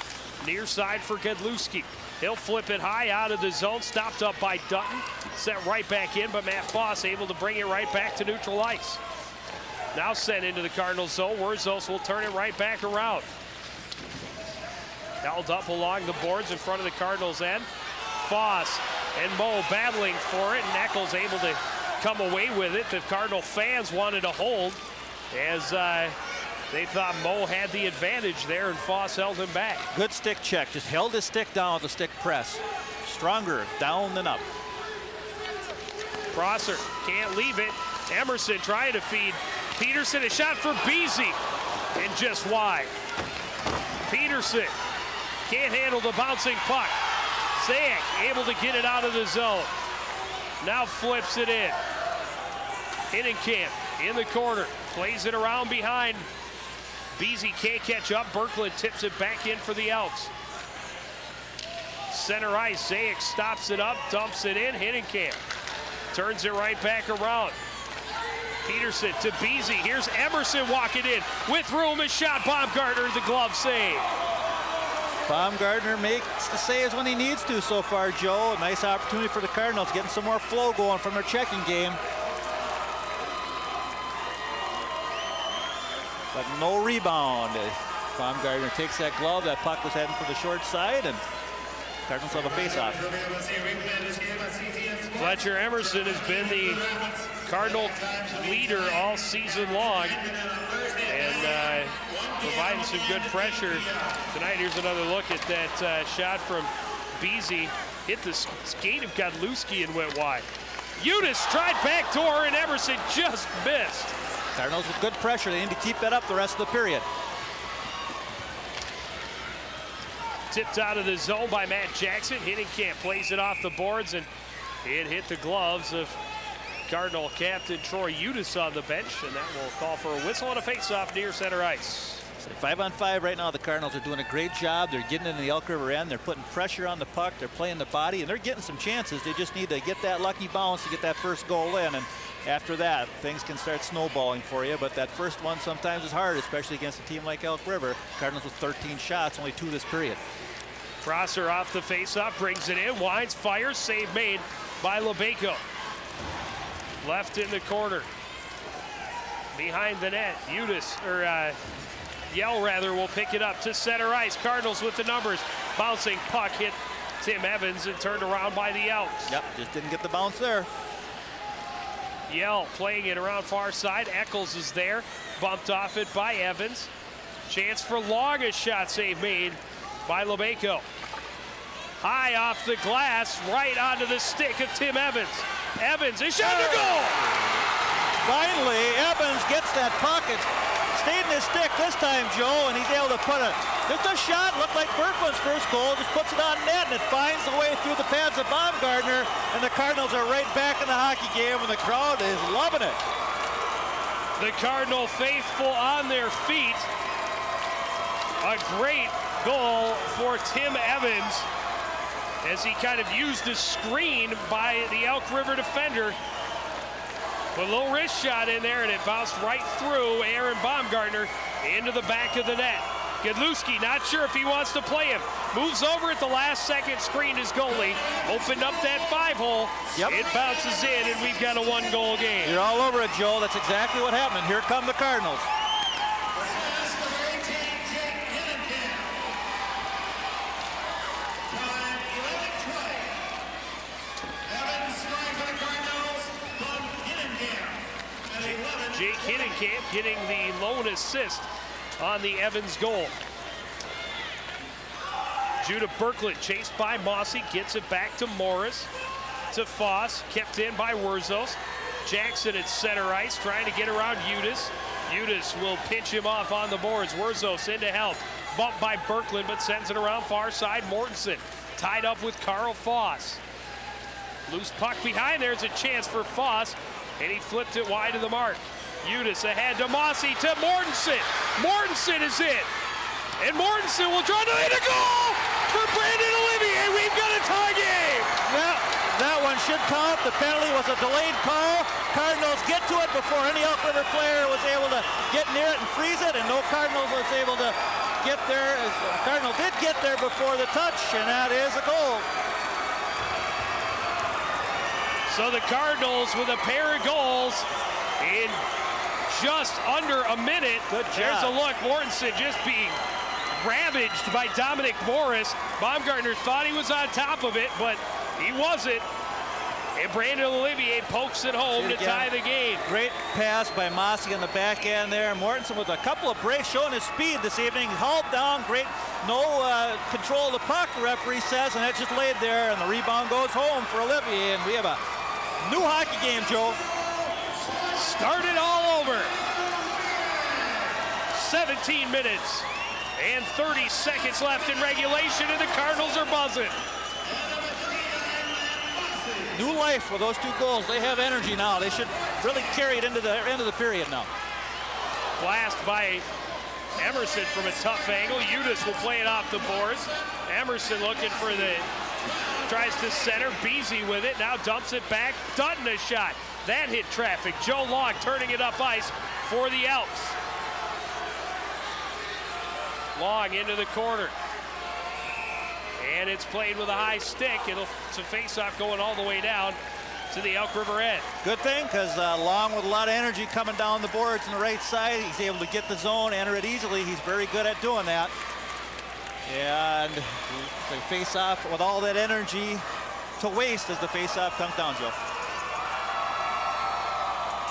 Near side for Gedluski. He'll flip it high out of the zone. Stopped up by Dutton. Sent right back in, but Matt Foss able to bring it right back to neutral ice. Now sent into the Cardinals zone. Wurzos will turn it right back around. Held up along the boards in front of the Cardinals end. Foss and Moe battling for it, and Eccles able to come away with it. The Cardinal fans wanted to hold, as they thought Moe had the advantage there, and Foss held him back. Good stick check, just held his stick down with the stick press. Stronger down than up. Prosser can't leave it. Emerson trying to feed Peterson. A shot for Beasy, and just wide. Peterson can't handle the bouncing puck. Zayak able to get it out of the zone. Now flips it in. Hinnenkamp in the corner. Plays it around behind. Beasy can't catch up. Berkland tips it back in for the Elks. Center ice. Zayak stops it up, dumps it in. Hinnenkamp turns it right back around. Peterson to Beasy. Here's Emerson walking in with room. A shot. Baumgartner, the glove save. Baumgartner makes the saves when he needs to so far, Joe. A nice opportunity for the Cardinals, getting some more flow going from their checking game. But no rebound. Baumgartner takes that glove. That puck was heading for the short side, and Cardinals have a face-off. Fletcher Emerson has been the Cardinal leader all season long, and providing some good pressure tonight. Here's another look at that shot from Beasy. Hit the skate of Godlewski and went wide. Udis tried backdoor, and Emerson just missed. Cardinals with good pressure. They need to keep that up the rest of the period. Tipped out of the zone by Matt Jackson. Hinnenkamp plays it off the boards, and it hit the gloves of Cardinal captain Troy Udis on the bench, and that will call for a whistle and a face-off near center ice. So 5-on-5 right now. The Cardinals are doing a great job. They're getting into the Elk River end. They're putting pressure on the puck. They're playing the body, and they're getting some chances. They just need to get that lucky bounce to get that first goal in, and after that, things can start snowballing for you. But that first one sometimes is hard, especially against a team like Elk River. Cardinals with 13 shots, only 2 this period. Prosser off the face-off, brings it in, winds, fires, save made by Lebeco. Left in the corner. Behind the net, Yell will pick it up to center ice. Cardinals with the numbers. Bouncing puck hit Tim Evans and turned around by the Elks. Yep, just didn't get the bounce there. Yell playing it around far side. Eccles is there. Bumped off it by Evans. Chance for Long, a shot save made by Lebeco. High off the glass, right onto the stick of Tim Evans. Evans, a shot to goal! Finally, Evans gets that puck. It stayed in his stick this time, Joe, and he's able to put it. Just a shot, looked like Berkman's first goal, just puts it on net, and it finds the way through the pads of Baumgartner, and the Cardinals are right back in the hockey game, and the crowd is loving it. The Cardinal faithful on their feet. A great goal for Tim Evans, as he kind of used a screen by the Elk River defender. Put a little wrist shot in there, and it bounced right through Aaron Baumgartner into the back of the net. Gedluski not sure if he wants to play him. Moves over at the last second, screened his goalie. Opened up that 5-hole. Yep. It bounces in, and we've got a 1-goal game. You're all over it, Joe. That's exactly what happened. Here come the Cardinals. Camp getting the lone assist on the Evans goal. Judah Berkland chased by Mossy, gets it back to Morris, to Foss, kept in by Wurzos. Jackson at center ice, trying to get around Udis. Udis will pinch him off on the boards. Wurzos in to help. Bumped by Berkland, but sends it around far side. Mortensen tied up with Carl Foss. Loose puck behind. There's a chance for Foss, and he flipped it wide of the mark. Udis ahead to Mossy, to Mortensen. Mortensen is in. And Mortensen will draw to a goal for Brandon Olivier. We've got a tie game. That one should count. The penalty was a delayed call. Cardinals get to it before any Elk River player was able to get near it and freeze it, and no Cardinals was able to get there. Cardinal did get there before the touch, and that is a goal. So the Cardinals with a pair of goals in just under a minute. Good job. There's a look. Mortensen just being ravaged by Dominic Morris. Baumgartner thought he was on top of it, but he wasn't. And Brandon Olivier pokes it home to tie the game. Great pass by Mossy on the back end there. Mortensen with a couple of breaks showing his speed this evening. Hauled down, great, no control of the puck, the referee says, and it's just laid there, and the rebound goes home for Olivier, and we have a new hockey game, Joe. Started all over. 17 minutes and 30 seconds left in regulation, and the Cardinals are buzzing. New life with those two goals. They have energy now. They should really carry it into the end of the period now. Blast by Emerson from a tough angle. Udis will play it off the boards. Emerson looking for the, tries to center. Beasy with it, now dumps it back. Dutton a shot. That hit traffic. Joe Long turning it up ice for the Elks. Long into the corner. And it's played with a high stick. It's a face-off going all the way down to the Elk River end. Good thing, because Long with a lot of energy coming down the boards on the right side. He's able to get the zone, enter it easily. He's very good at doing that. And the face-off with all that energy to waste as the face-off comes down, Joe.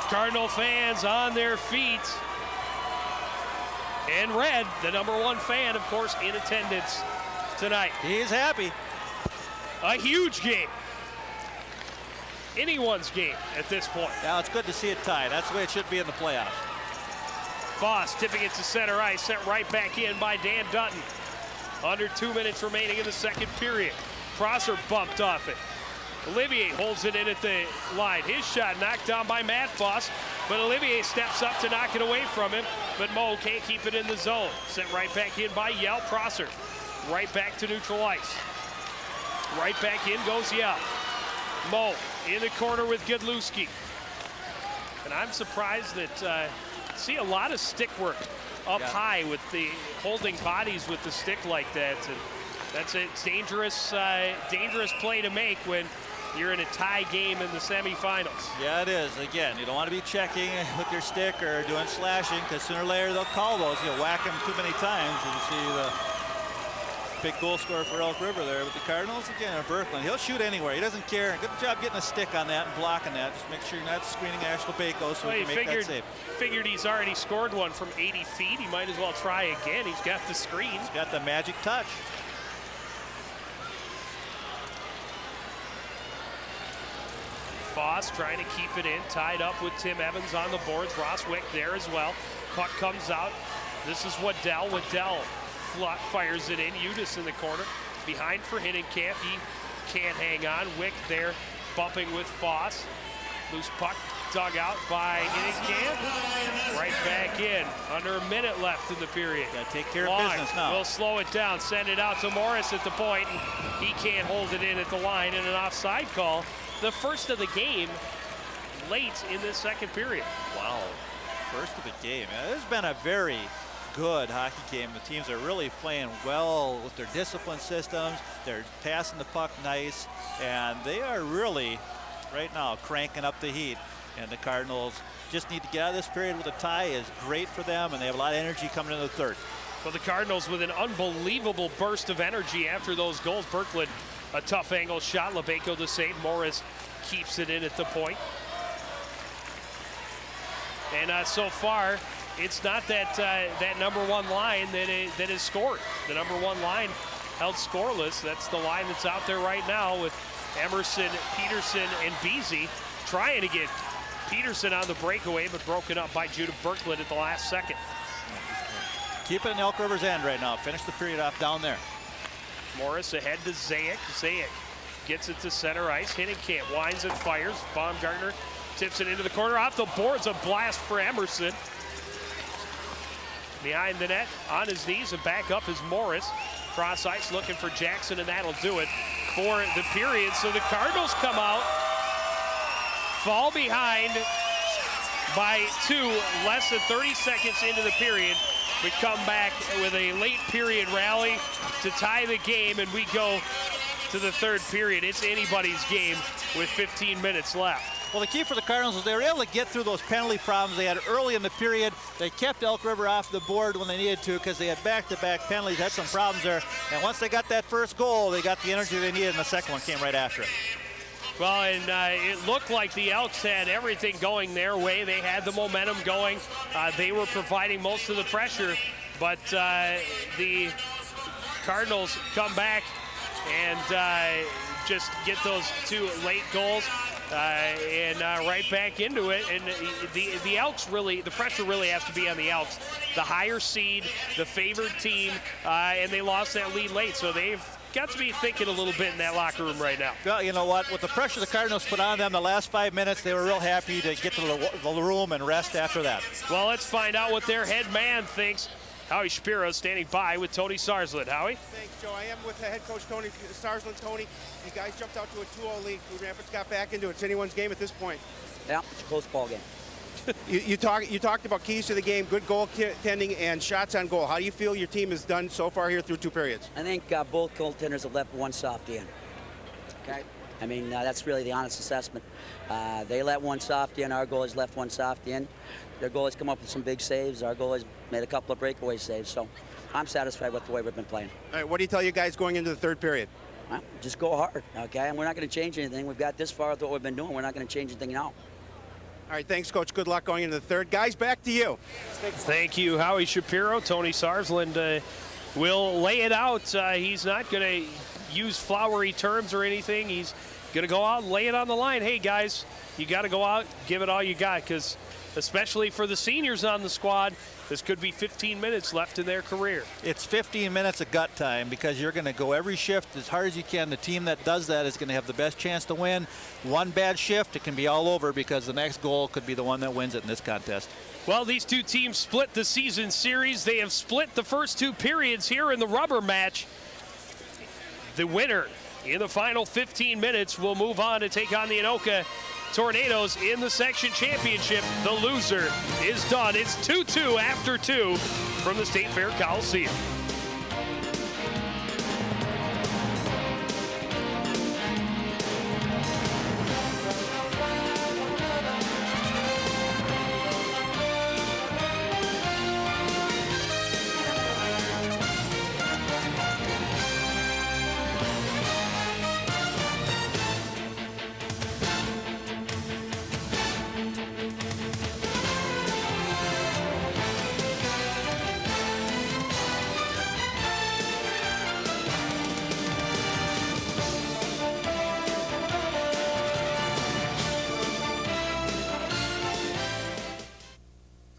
Cardinal fans on their feet. And Red, the #1 fan, of course, in attendance tonight. He's happy. A huge game. Anyone's game at this point. Yeah, it's good to see it tied. That's the way it should be in the playoffs. Foss tipping it to center ice, sent right back in by Dan Dutton. Under 2 minutes remaining in the second period. Prosser bumped off it. Olivier holds it in at the line. His shot knocked down by Matt Foss, but Olivier steps up to knock it away from him, but Mo can't keep it in the zone. Sent right back in by Yell. Prosser right back to neutral ice. Right back in goes Yell. Mo in the corner with Godlewski. And I'm surprised that see a lot of stick work up high with the holding bodies with the stick like that. And that's a dangerous, dangerous play to make when you're in a tie game in the semifinals. Yeah, it is. Again, you don't want to be checking with your stick or doing slashing, because sooner or later they'll call those. You'll whack them too many times. You see the big goal scorer for Elk River there with the Cardinals. Again, Berkland, he'll shoot anywhere. He doesn't care. Good job getting a stick on that and blocking that. Just make sure you're not screening Ash LeBacco so he can make that save. Figured he's already scored one from 80 feet. He might as well try again. He's got the screen. He's got the magic touch. Foss trying to keep it in, tied up with Tim Evans on the boards. Ross Wick there as well. Puck comes out. This is Waddell. Waddell fires it in. Udis in the corner. Behind for Hinnenkamp. He can't hang on. Wick there bumping with Foss. Loose puck dug out by Hinnenkamp. Right back in. Under a minute left in the period. Got to take care of business now. We'll slow it down. Send it out to Morris at the point. He can't hold it in at the line, and an offside call. The first of the game late in this second period. Wow, first of the game. This has been a very good hockey game. The teams are really playing well with their discipline systems. They're passing the puck nice, and they are really, right now, cranking up the heat. And the Cardinals just need to get out of this period with a tie. Is great for them, and they have a lot of energy coming into the third. Well, the Cardinals with an unbelievable burst of energy after those goals. Berkland, a tough angle shot. LeBacco the save. Morris keeps it in at the point. And so far, it's not that that number one line that is scored. The number one line held scoreless. That's the line that's out there right now with Emerson, Peterson, and Beasy trying to get Peterson on the breakaway, but broken up by Judah Berkland at the last second. Keep it in Elk River's end right now. Finish the period off down there. Morris ahead to Zayak. Zayak gets it to center ice. Hinnenkamp winds and fires. Baumgartner tips it into the corner. Off the boards, a blast for Emerson. Behind the net, on his knees, and back up is Morris. Cross ice looking for Jackson, and that'll do it for the period. So the Cardinals come out, fall behind by 2, less than 30 seconds into the period. We come back with a late period rally to tie the game, and we go to the third period. It's anybody's game with 15 minutes left. Well, the key for the Cardinals was they were able to get through those penalty problems they had early in the period. They kept Elk River off the board when they needed to because they had back-to-back penalties, had some problems there. And once they got that first goal, they got the energy they needed, and the second one came right after it. Well, and it looked like the Elks had everything going their way. They had the momentum going. They were providing most of the pressure, but the Cardinals come back and just get those 2 late goals. And right back into it, and the Elks really, the pressure really has to be on the Elks. The higher seed, the favored team, and they lost that lead late, so they've got to be thinking a little bit in that locker room right now. Well, you know what? With the pressure the Cardinals put on them the last 5 minutes, they were real happy to get to the room and rest after that. Well, let's find out what their head man thinks. Howie Shapiro standing by with Tony Sarsland. Howie? Thanks, Joe. I am with head coach Tony Sarsland. Tony, you guys jumped out to a 2-0 lead. Blue Rapids got back into it. It's anyone's game at this point. Yeah, it's a close ball game. You talked about keys to the game, good goaltending and shots on goal. How do you feel your team has done so far here through 2 periods? I think both goaltenders have left one softy in. Okay? I mean, that's really the honest assessment. They let one softy in. Our goalies left one softy in. Their goalies come up with some big saves. Our goalies made a couple of breakaway saves. So I'm satisfied with the way we've been playing. All right, what do you tell you guys going into the third period? Well, just go hard, okay? And we're not going to change anything. We've got this far with what we've been doing. We're not going to change anything now. All right, thanks, Coach. Good luck going into the third. Guys, back to you. Thank you, Howie Shapiro. Tony Sarsland will lay it out. He's not going to use flowery terms or anything. He's going to go out and lay it on the line. Hey, guys, you got to go out, give it all you got, because especially for the seniors on the squad, this could be 15 minutes left in their career. It's 15 minutes of gut time because you're going to go every shift as hard as you can. The team that does that is going to have the best chance to win. One bad shift, it can be all over because the next goal could be the one that wins it in this contest. Well, these 2 teams split the season series. They have split the first 2 periods here in the rubber match. The winner in the final 15 minutes will move on to take on the Anoka Tornadoes in the section championship. The loser is done. It's 2-2 after 2 from the State Fair Coliseum.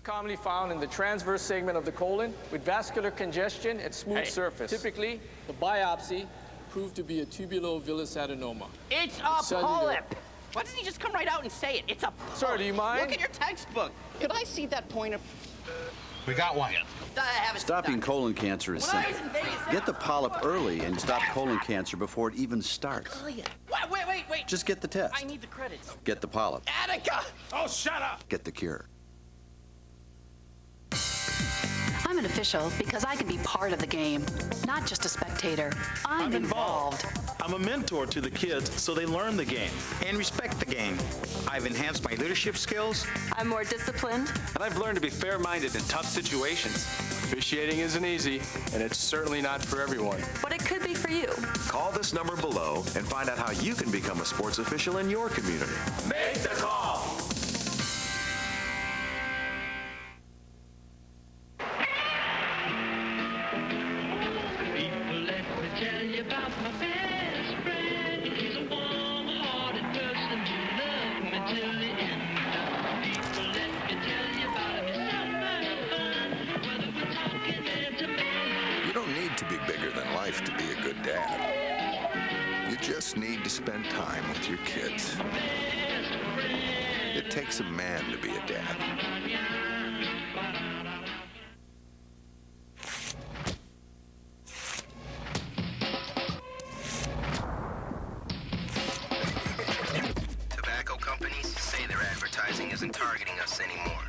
Commonly found in the transverse segment of the colon with vascular congestion and smooth surface. Typically, the biopsy proved to be a tubulovillous adenoma. It's a polyp. Why doesn't he just come right out and say it? It's a polyp. Sir, do you mind? Look at your textbook. Could I see that pointer? We got one. Stopping colon cancer is simple. Get the polyp early and stop colon cancer before it even starts. Wait. Just get the test. I need the credits. Get the polyp. Attica! Oh, shut up! Get the cure. I'm an official because I can be part of the game, not just a spectator. I'm involved. I'm a mentor to the kids so they learn the game and respect the game. I've enhanced my leadership skills. I'm more disciplined. And I've learned to be fair-minded in tough situations. Officiating isn't easy, and it's certainly not for everyone. But it could be for you. Call this number below and find out how you can become a sports official in your community. Make the call! be bigger than life to be a good dad. You just need to spend time with your kids. It takes a man to be a dad. Tobacco companies say their advertising isn't targeting us anymore.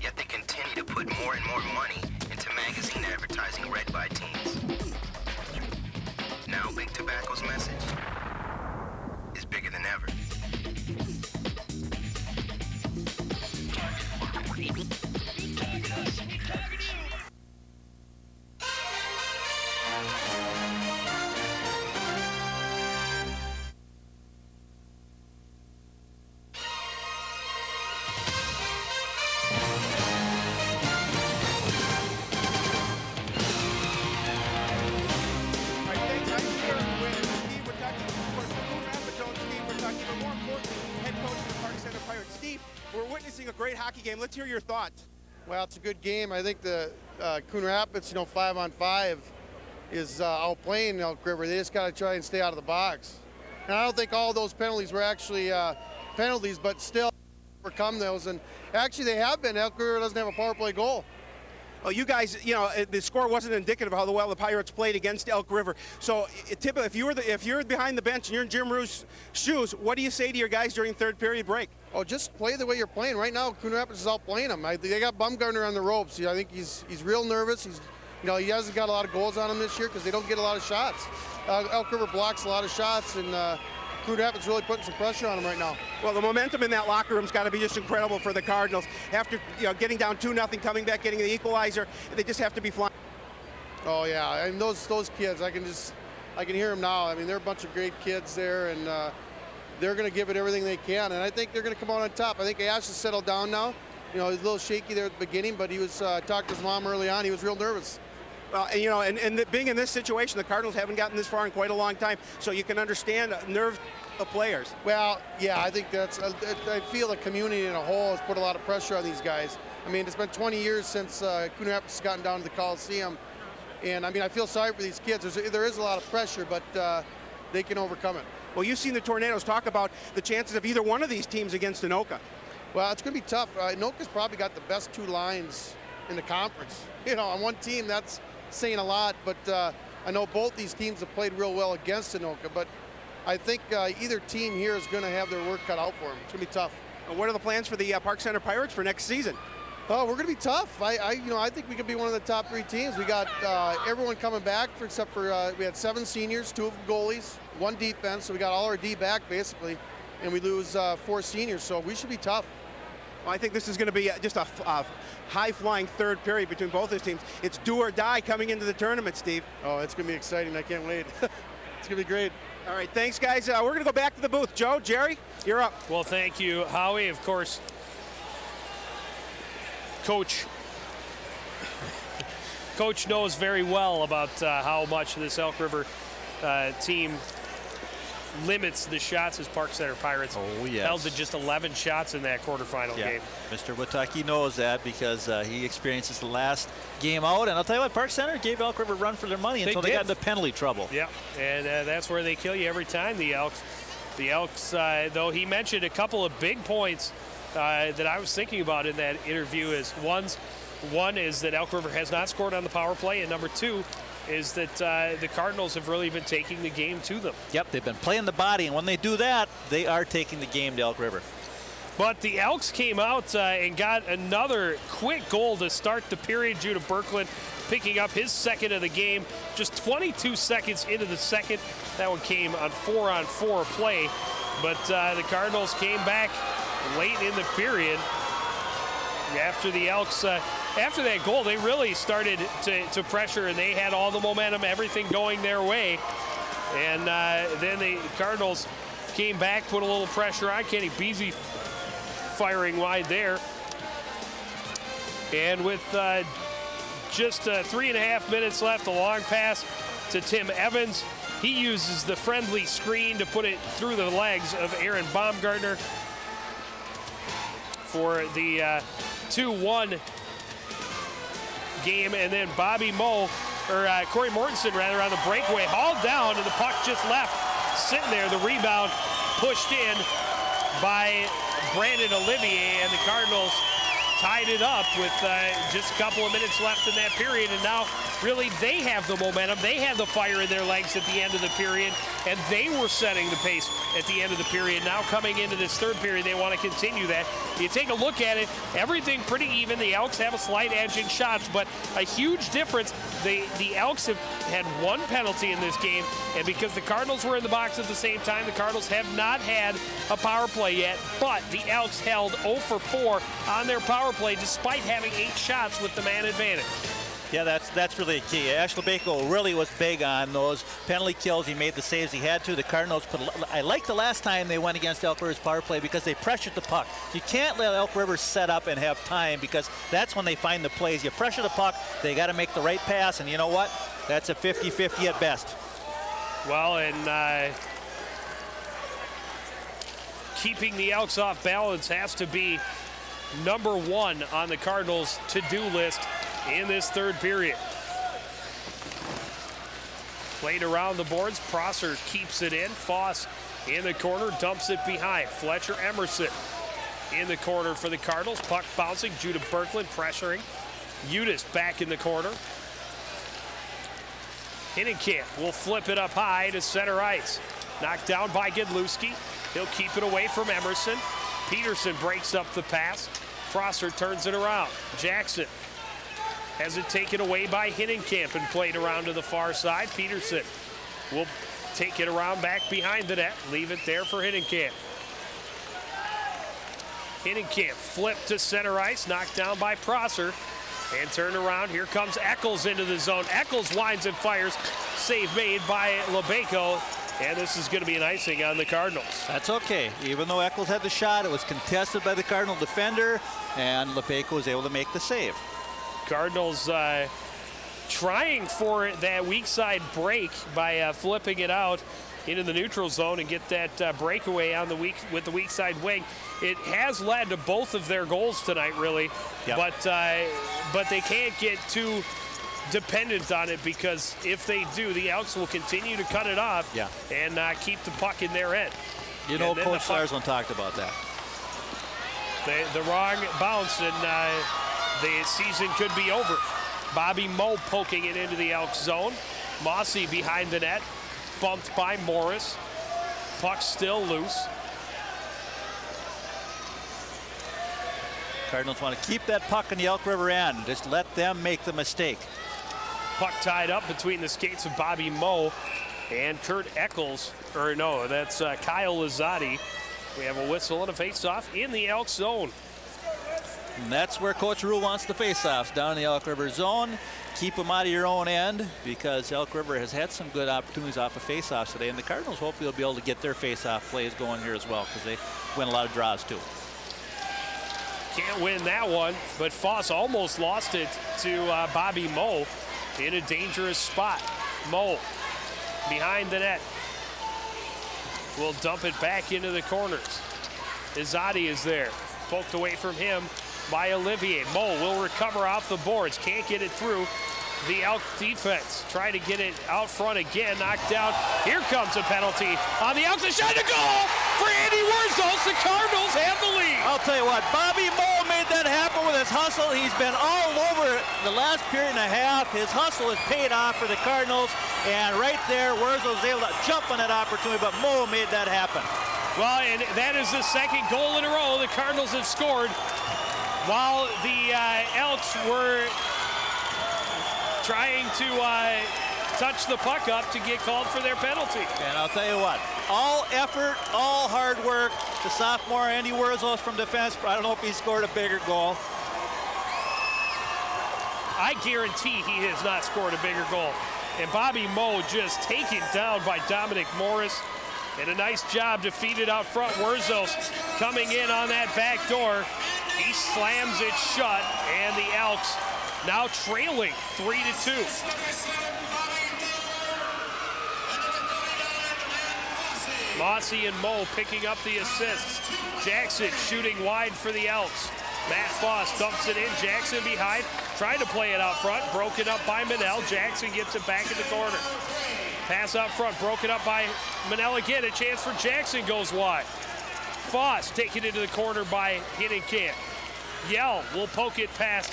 Yet they continue to put more and more money into magazine advertising read by teens. Now Big Tobacco's message is bigger than ever. A great hockey game. Let's hear your thoughts. Well, it's a good game. I think the Coon Rapids, 5-on-5 is outplaying Elk River. They just got to try and stay out of the box. And I don't think all those penalties were actually penalties, but still overcome those. And actually, they have been. Elk River doesn't have a power play goal. Oh, you guys, the score wasn't indicative of how well the Pirates played against Elk River. So, typically, if you're behind the bench and you're in Jim Rue's shoes, what do you say to your guys during third period break? Oh, just play the way you're playing. Right now, Coon Rapids is outplaying them. They got Bumgarner on the ropes. I think he's real nervous. He hasn't got a lot of goals on him this year because they don't get a lot of shots. Elk River blocks a lot of shots, and Coon Rapids really putting some pressure on them right now. Well, the momentum in that locker room's got to be just incredible for the Cardinals. After getting down 2-0, coming back, getting the equalizer, they just have to be flying. Oh yeah, and those kids, I can hear them now. I mean, they're a bunch of great kids there, and they're going to give it everything they can, and I think they're going to come out on top. I think Ash has settled down now. He's a little shaky there at the beginning, but he was talking to his mom early on. He was real nervous. Well, and being in this situation, the Cardinals haven't gotten this far in quite a long time, so you can understand the nerve of players. Well, yeah, I think I feel the community in a whole has put a lot of pressure on these guys. I mean, it's been 20 years since Coon Rapids has gotten down to the Coliseum, and I feel sorry for these kids. There is a lot of pressure, but they can overcome it. Well, you've seen the Tornadoes talk about the chances of either one of these teams against Anoka. Well, it's going to be tough. Anoka's probably got the best two lines in the conference. On one team, that's saying a lot, but I know both these teams have played real well against Anoka, but I think either team here is going to have their work cut out for them. It's going to be tough. And what are the plans for the Park Center Pirates for next season? Oh, we're going to be tough. I think we could be one of the top 3 teams. We got everyone coming back, except for we had 7 seniors, 2 of them goalies, 1 defense, so we got all our D back basically, and we lose 4 seniors, so we should be tough. Well, I think this is going to be just a high-flying third period between both these teams. It's do or die coming into the tournament, Steve. Oh, it's going to be exciting. I can't wait. It's going to be great. All right, thanks, guys. We're going to go back to the booth. Joe, Jerry, you're up. Well, thank you, Howie. Of course, Coach knows very well about how much this Elk River team limits the shots as Park Center Pirates held to just 11 shots in that quarterfinal game. Mr. Wittucky knows that because he experienced the last game out, and I'll tell you what, Park Center gave Elk River a run for their money until they got into penalty trouble. Yeah, and that's where they kill you every time, the Elks. The Elks, though he mentioned a couple of big points that I was thinking about in that interview is one is that Elk River has not scored on the power play, and number 2 is that the Cardinals have really been taking the game to them. Yep, they've been playing the body, and when they do that, they are taking the game to Elk River. But the Elks came out and got another quick goal to start the period. Judah Berkland picking up his second of the game, just 22 seconds into the second. That one came on 4-on-4 play, but the Cardinals came back late in the period. After the Elks, after that goal, they really started to pressure, and they had all the momentum, everything going their way. And then the Cardinals came back, put a little pressure on. Kenny Beasy firing wide there. And with just 3.5 minutes left, a long pass to Tim Evans. He uses the friendly screen to put it through the legs of Aaron Baumgartner for the 2-1 game, and then Bobby Moe Corey Mortensen rather, on the breakaway, hauled down, and the puck just left sitting there. The rebound pushed in by Brandon Olivier, and the Cardinals tied it up with just a couple of minutes left in that period, and now really they have the momentum. They have the fire in their legs at the end of the period, and they were setting the pace at the end of the period. Now coming into this third period, they want to continue that. You take a look at it, everything pretty even. The Elks have a slight edge in shots, but a huge difference. The Elks have had one penalty in this game, and because the Cardinals were in the box at the same time, the Cardinals have not had a power play yet, but the Elks held 0 for 4 on their power play despite having 8 shots with the man advantage. Yeah, that's really a key. Ash Lebeko really was big on those penalty kills. He made the saves he had to. The Cardinals I like the last time they went against Elk River's power play because they pressured the puck. You can't let Elk River set up and have time, because that's when they find the plays. You pressure the puck, they got to make the right pass, and you know what? That's a 50-50 at best. Well, and keeping the Elks off balance has to be number one on the Cardinals' to-do list in this third period. Played around the boards. Prosser keeps it in. Foss in the corner, dumps it behind. Fletcher Emerson in the corner for the Cardinals. Puck bouncing. Judah Berkland pressuring. Udis back in the corner. Hinnenkamp will flip it up high to center ice. Knocked down by Gedluski. He'll keep it away from Emerson. Peterson breaks up the pass. Prosser turns it around. Jackson has it taken away by Hinnenkamp and played around to the far side. Peterson will take it around back behind the net. Leave it there for Hinnenkamp. Hinnenkamp flipped to center ice, knocked down by Prosser, and turned around. Here comes Eccles into the zone. Eccles winds and fires. Save made by Lebeko. And this is going to be an icing on the Cardinals. That's okay. Even though Eccles had the shot, it was contested by the Cardinal defender, and Lebeko was able to make the save. Cardinals trying for that weak side break by flipping it out into the neutral zone and get that breakaway on the with the weak side wing. It has led to both of their goals tonight, really. Yep. But they can't get too dependent on it, because if they do, the Elks will continue to cut it off and keep the puck in their end. You know, Coach Sarsland talked about that. The wrong bounce, and the season could be over. Bobby Moe poking it into the Elks zone. Mossy behind the net, bumped by Morris. Puck still loose. Cardinals want to keep that puck in the Elk River end. Just let them make the mistake. Puck tied up between the skates of Bobby Moe and Kurt Eccles. Or no, that's Kyle Lizotti. We have a whistle and a face-off in the Elk zone. And that's where Coach Rule wants the face-offs, down in the Elk River zone. Keep them out of your own end, because Elk River has had some good opportunities off of face-offs today, and the Cardinals hopefully will be able to get their face-off plays going here as well, because they win a lot of draws too. Can't win that one, but Foss almost lost it to Bobby Moe in a dangerous spot. Moe behind the net will dump it back into the corners. Izadi is there, poked away from him by Olivier. Moe will recover off the boards, can't get it through the Elk defense. Try to get it out front again, knocked down. Here comes a penalty on the Elks. A shot to goal for Andy Wurzels. The Cardinals have the lead. I'll tell you what, Bobby Moe made that happen with his hustle. He's been all over the last period and a half. His hustle has paid off for the Cardinals, and right there, Wurzels was able to jump on that opportunity, but Moe made that happen. Well, and that is the second goal in a row the Cardinals have scored, while the Elks were trying to touch the puck up to get called for their penalty. And I'll tell you what, all effort, all hard work. The sophomore Andy Wurzels from defense, I don't know if he scored a bigger goal. I guarantee he has not scored a bigger goal. And Bobby Moe just taken down by Dominic Morris. And a nice job to feed it out front. Wurzels coming in on that back door. He slams it shut, and the Elks now trailing 3-2. Mossy and Moe picking up the assists. Jackson shooting wide for the Elks. Matt Foss dumps it in. Jackson behind. Trying to play it out front, broken up by Manel. Jackson gets it back in the corner. Pass out front, broken up by Manel again. A chance for Jackson goes wide. Foss taken into the corner by Hinnenkamp. Yell will poke it past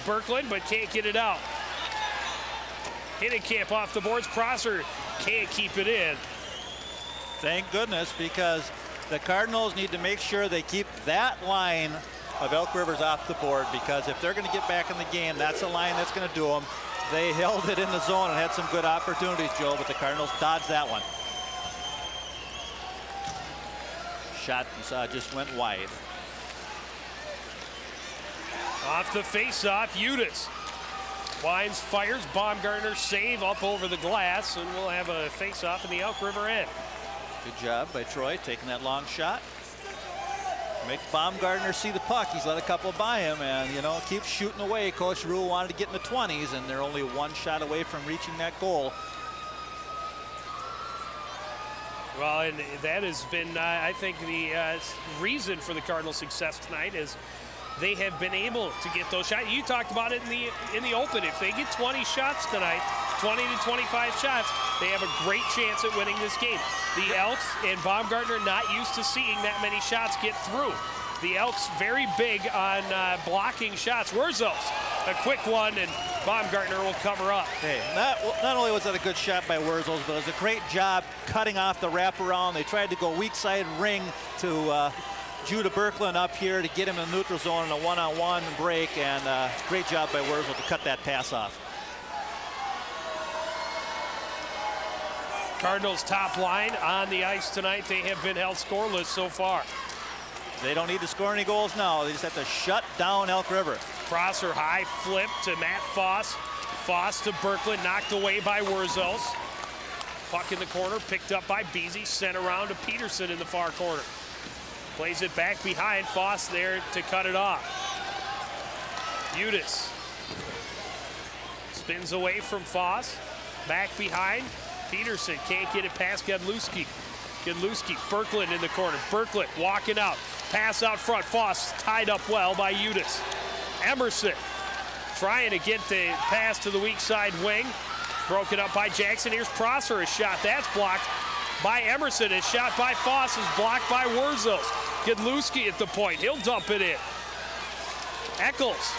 Berkland, but can't get it out. Hinnenkamp off the boards. Prosser can't keep it in. Thank goodness, because the Cardinals need to make sure they keep that line of Elk Rivers off the board, because if they're going to get back in the game, that's a line that's going to do them. They held it in the zone and had some good opportunities, Joe, but the Cardinals dodged that one. Shot just went wide. Off the face-off, Udis. Wines fires, Baumgartner save up over the glass, and we'll have a face-off in the Elk River end. Good job by Troy taking that long shot. Makes Baumgartner see the puck. He's let a couple by him, and you know, keeps shooting away. Coach Rule wanted to get in the 20s, and they're only one shot away from reaching that goal. Well, and that has been, I think, the reason for the Cardinals' success tonight is they have been able to get those shots. You talked about it in the open. If they get 20 shots tonight, 20 to 25 shots, they have a great chance at winning this game. The Elks and Baumgartner not used to seeing that many shots get through. The Elks very big on blocking shots. Wurzels, a quick one, and Baumgartner will cover up. Hey, not only was that a good shot by Wurzels, but it was a great job cutting off the wraparound. They tried to go weak side ring to Judah Berkland up here to get him in the neutral zone in a one-on-one break, and great job by Wurzel to cut that pass off. Cardinals top line on the ice tonight. They have been held scoreless so far. They don't need to score any goals now. They just have to shut down Elk River. Prosser high flip to Matt Foss. Foss to Berkland, knocked away by Wurzels. Puck in the corner, picked up by Beasy, sent around to Peterson in the far corner. Plays it back behind. Foss there to cut it off. Udis spins away from Foss. Back behind. Peterson can't get it past Godlewski. Berkland in the corner. Berkland walking out. Pass out front. Foss tied up well by Udis. Emerson trying to get the pass to the weak side wing. Broken up by Jackson. Here's Prosser, a shot. That's blocked by Emerson. A shot by Foss is blocked by Wurzels. Godlewski at the point. He'll dump it in. Eccles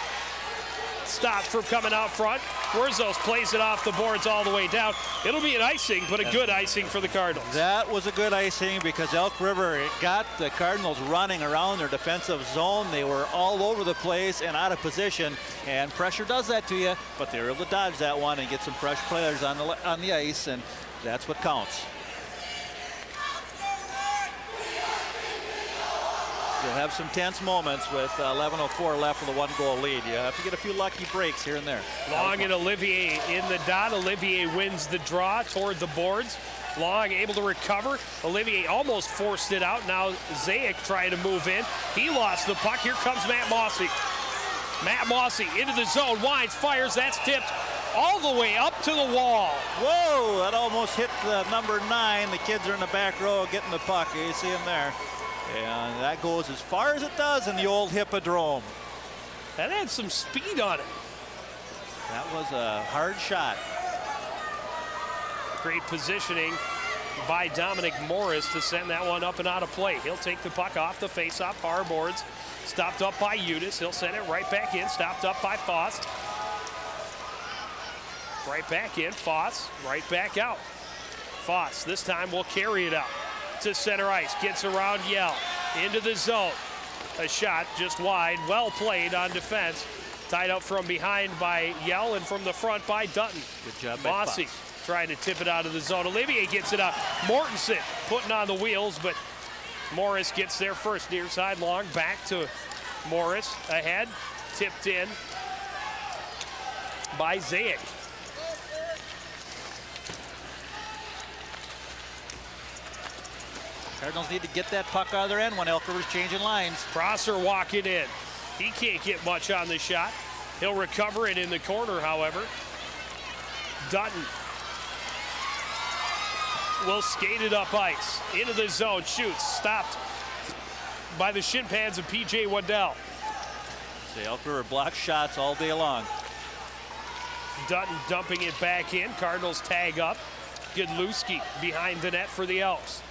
stopped from coming out front. Wurzels plays it off the boards all the way down. It'll be an icing, but a good icing for the Cardinals. That was a good icing because Elk River got the Cardinals running around their defensive zone. They were all over the place and out of position, and pressure does that to you, but they were able to dodge that one and get some fresh players on the ice, and that's what counts. You'll have some tense moments with 11:04 left with a one-goal lead. You have to get a few lucky breaks here and there. Long and Olivier in the dot. Olivier wins the draw toward the boards. Long able to recover. Olivier almost forced it out. Now Zayek trying to move in. He lost the puck. Here comes Matt Mossy. Matt Mossy into the zone. Wines, fires. That's tipped all the way up to the wall. Whoa, that almost hit the number 9. The kids are in the back row getting the puck. You see him there. And that goes as far as it does in the old Hippodrome. That had some speed on it. That was a hard shot. Great positioning by Dominic Morris to send that one up and out of play. He'll take the puck off the face-off, far boards. Stopped up by Udis. He'll send it right back in. Stopped up by Foss. Right back in. Foss right back out. Foss this time will carry it out to center ice. Gets around Yell into the zone. A shot just wide. Well played on defense. Tied up from behind by Yell and from the front by Dutton. Good job by Mossy Foss. Trying to tip it out of the zone. Olivier gets it up. Mortensen putting on the wheels, but Morris gets there first. Near side, Long back to Morris. Ahead, tipped in by Zayek. Cardinals need to get that puck out of their end when Elk River's changing lines. Prosser walking in. He can't get much on the shot. He'll recover it in the corner, however. Dutton will skate it up ice. Into the zone, shoots, stopped by the shin pads of P.J. Waddell. See, Elk River block shots all day long. Dutton dumping it back in. Cardinals tag up. Godlewski behind the net for the Elks.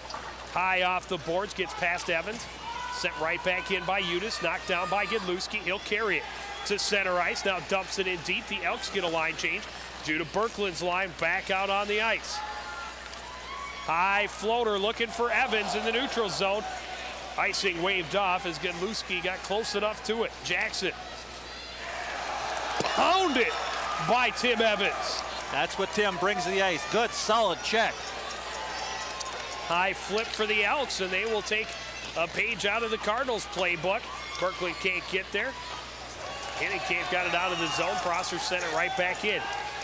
High off the boards, gets past Evans. Sent right back in by Udis, knocked down by Godlewski. He'll carry it to center ice. Now dumps it in deep. The Elks get a line change due to Berkland's line back out on the ice. High floater looking for Evans in the neutral zone. Icing waved off as Godlewski got close enough to it. Jackson pounded by Tim Evans. That's what Tim brings to the ice. Good, solid check. High flip for the Elks, and they will take a page out of the Cardinals playbook. Berkland can't get there. Hinnenkamp got it out of the zone. Prosser sent it right back in.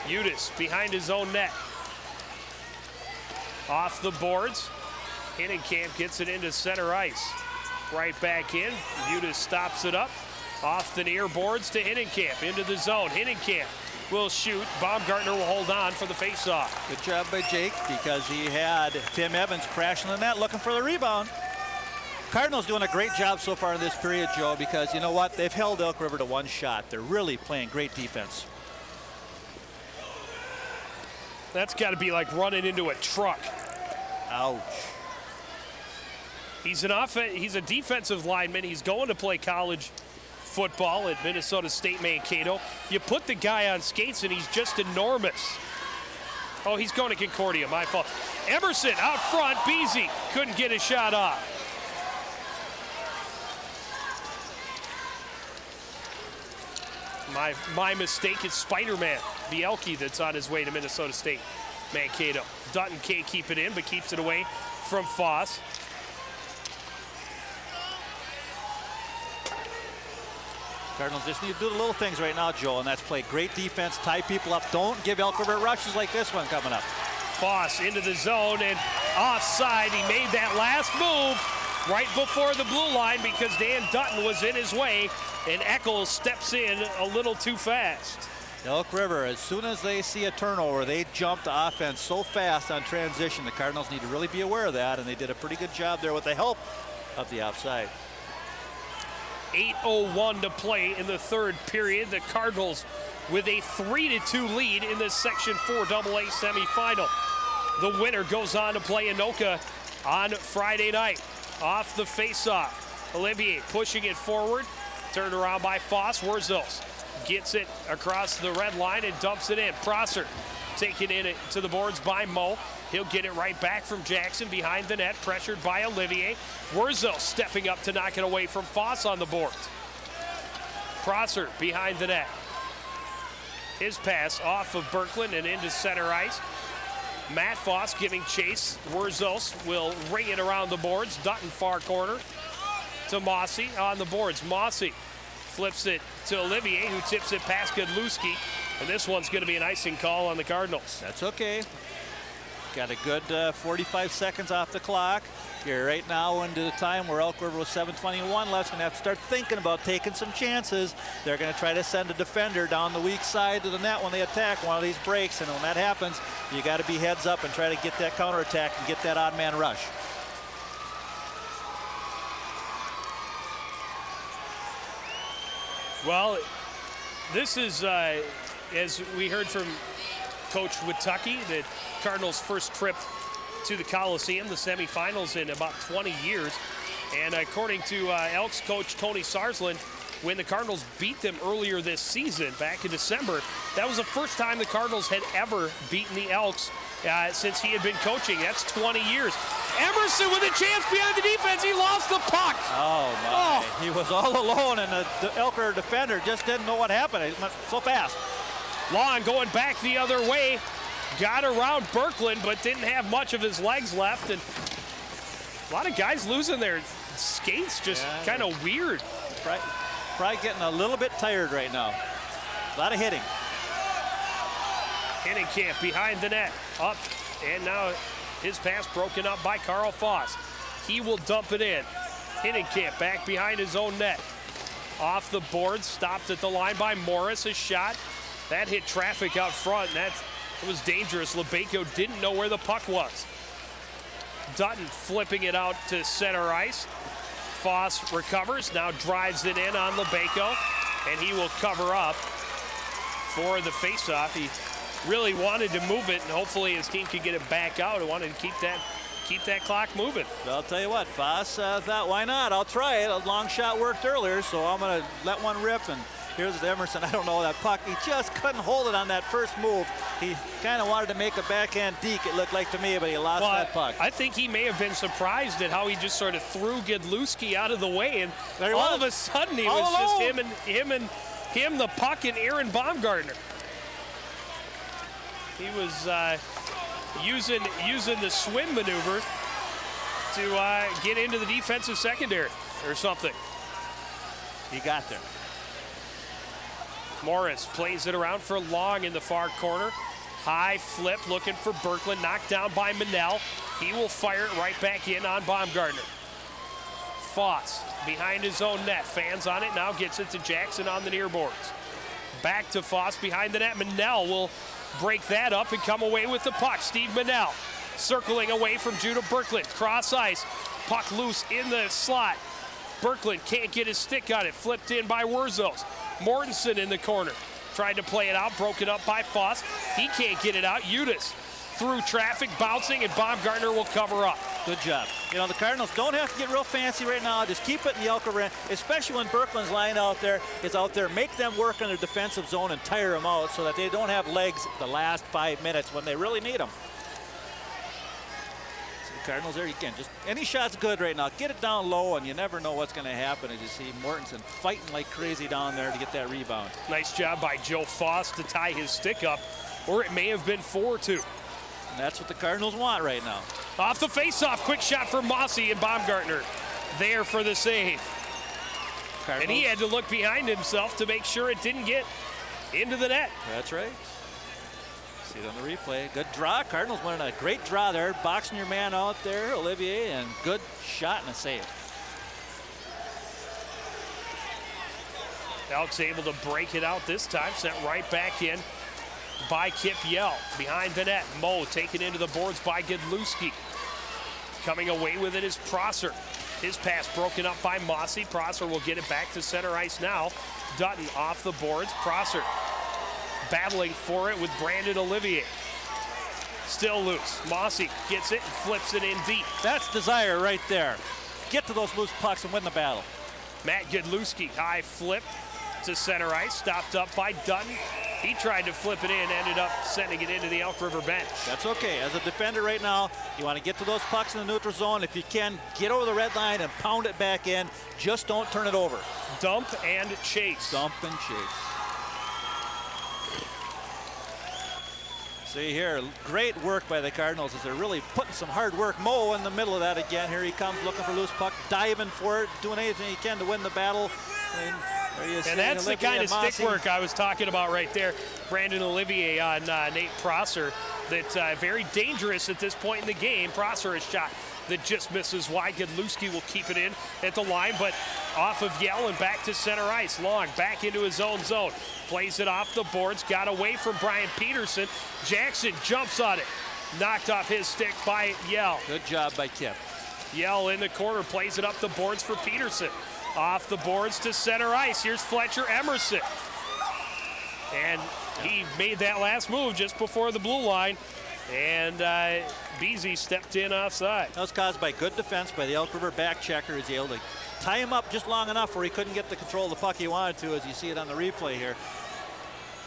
Udis behind his own net. Off the boards. Hinnenkamp gets it into center ice. Right back in. Udis stops it up. Off the near boards to Hinnenkamp. Into the zone. Hinnenkamp will shoot. Baumgartner will hold on for the faceoff. Good job by Jake because he had Tim Evans crashing the net looking for the rebound. Cardinals doing a great job so far in this period, Joe, because you know what? They've held Elk River to one shot. They're really playing great defense. That's got to be like running into a truck. Ouch. He's a defensive lineman. He's going to play college football at Minnesota State Mankato. You put the guy on skates and he's just enormous. Oh, he's going to Concordia, my fault. Emerson out front, Beasy couldn't get his shot off. My mistake is Spider-Man, the Elkie that's on his way to Minnesota State Mankato. Dutton can't keep it in, but keeps it away from Foss. Cardinals just need to do the little things right now, Joe, and that's play great defense, tie people up. Don't give Elk River rushes like this one coming up. Foss into the zone and offside. He made that last move right before the blue line because Dan Dutton was in his way, and Eccles steps in a little too fast. Elk River, as soon as they see a turnover, they jump to offense so fast on transition. The Cardinals need to really be aware of that, and they did a pretty good job there with the help of the offside. 8:01 to play in the third period. The Cardinals with a 3-2 lead in the Section 4 AA semifinal. The winner goes on to play Anoka on Friday night. Off the faceoff, Olivier pushing it forward. Turned around by Foss. Wurzels gets it across the red line and dumps it in. Prosser taken in it to the boards by Mo. He'll get it right back from Jackson behind the net, pressured by Olivier. Wurzels stepping up to knock it away from Foss on the boards. Prosser behind the net. His pass off of Berkland and into center ice. Matt Foss giving chase. Wurzels will ring it around the boards. Dutton far corner to Mossy on the boards. Mossy flips it to Olivier, who tips it past Godlewski. And this one's going to be an icing call on the Cardinals. That's okay. Got a good 45 seconds off the clock. You're right now into the time where Elk River was 7:21 left. Going to have to start thinking about taking some chances. They're going to try to send a defender down the weak side of the net when they attack one of these breaks. And when that happens, you got to be heads up and try to get that counterattack and get that odd man rush. Well, this is, as we heard from Coach Witucky, the Cardinals' first trip to the Coliseum, the semifinals in about 20 years. And according to Elks coach Tony Sarsland, when the Cardinals beat them earlier this season, back in December, that was the first time the Cardinals had ever beaten the Elks since he had been coaching. That's 20 years. Emerson with a chance behind the defense. He lost the puck. Oh, my. Oh. He was all alone, and the Elk River defender just didn't know what happened. It went so fast. Long going back the other way. Got around Berkland, but didn't have much of his legs left. And a lot of guys losing their skates, just kind of weird. Probably getting a little bit tired right now. A lot of hitting. Hinnenkamp behind the net. Up, and now his pass broken up by Carl Foss. He will dump it in. Hinnenkamp back behind his own net. Off the board, stopped at the line by Morris. A shot. That hit traffic out front, and it was dangerous. Lebeco didn't know where the puck was. Dutton flipping it out to center ice. Foss recovers, now drives it in on Lebeco. and he will cover up for the faceoff. He really wanted to move it, and hopefully his team could get it back out. He wanted to keep that clock moving. Well, I'll tell you what, Foss thought, why not? I'll try it. A long shot worked earlier, so I'm going to let one rip. And here's Emerson. I don't know that puck. He just couldn't hold it on that first move. He kind of wanted to make a backhand deke, it looked like to me, but he lost that puck. I think he may have been surprised at how he just sort of threw Gedluski out of the way, and all of a sudden he was just him, the puck, and Aaron Baumgartner. He was using the swim maneuver to get into the defensive secondary or something. He got there. Morris plays it around for Long in the far corner. High flip looking for Berkland, knocked down by Manel. He will fire it right back in on Baumgartner. Foss behind his own net, fans on it, now gets it to Jackson on the near boards. Back to Foss behind the net. Manel will break that up and come away with the puck. Steve Manel circling away from Judah Berkland. Cross ice, puck loose in the slot. Berkland can't get his stick on it, flipped in by Wurzos. Mortensen in the corner, tried to play it out, broken up by Foss. He can't get it out. Udis through traffic, bouncing, and Baumgartner will cover up. Good job. You know, the Cardinals don't have to get real fancy right now. Just keep it in the Elk River, especially when Berkland's line out there is out there. Make them work in their defensive zone and tire them out so that they don't have legs the last 5 minutes when they really need them. So the Cardinals there, you can just, any shot's good right now. Get it down low, and you never know what's going to happen as you see Mortensen fighting like crazy down there to get that rebound. Nice job by Joe Foss to tie his stick up, or it may have been 4-2. And that's what the Cardinals want right now. Off the faceoff, quick shot for Mossy, and Baumgartner there for the save. Cardinals. And he had to look behind himself to make sure it didn't get into the net. That's right. See it on the replay. Good draw. Cardinals winning a great draw there. Boxing your man out there, Olivier, and good shot and a save. Elk's able to break it out this time, sent right back in by Kip Yell. Behind the net, Mo taken into the boards by Gedluski. Coming away with it is Prosser. His pass broken up by Mossy. Prosser will get it back to center ice now. Dutton off the boards. Prosser battling for it with Brandon Olivier. Still loose. Mossy gets it and flips it in deep. That's desire right there. Get to those loose pucks and win the battle. Matt Gedluski, high flip to center ice, stopped up by Dutton. He tried to flip it in, ended up sending it into the Elk River bench. That's okay. As a defender right now, you want to get to those pucks in the neutral zone. If you can, get over the red line and pound it back in. Just don't turn it over. Dump and chase. Dump and chase. See here, great work by the Cardinals as they're really putting some hard work. Mo in the middle of that again. Here he comes looking for loose puck, diving for it, doing anything he can to win the battle. And there he is. And that's the kind of stick work I was talking about right there. Brandon Olivier on Nate Prosser. That's very dangerous at this point in the game. Prosser, a shot that just misses wide. Gedluski will keep it in at the line, but off of Yell and back to center ice. Long back into his own zone. Plays it off the boards. Got away from Brian Peterson. Jackson jumps on it. Knocked off his stick by Yell. Good job by Kip. Yell in the corner. Plays it up the boards for Peterson. Off the boards to center ice. Here's Fletcher Emerson. And he made that last move just before the blue line. And Beasy stepped in offside. That was caused by good defense by the Elk River back checker. He's able to tie him up just long enough where he couldn't get the control of the puck he wanted to, as you see it on the replay here.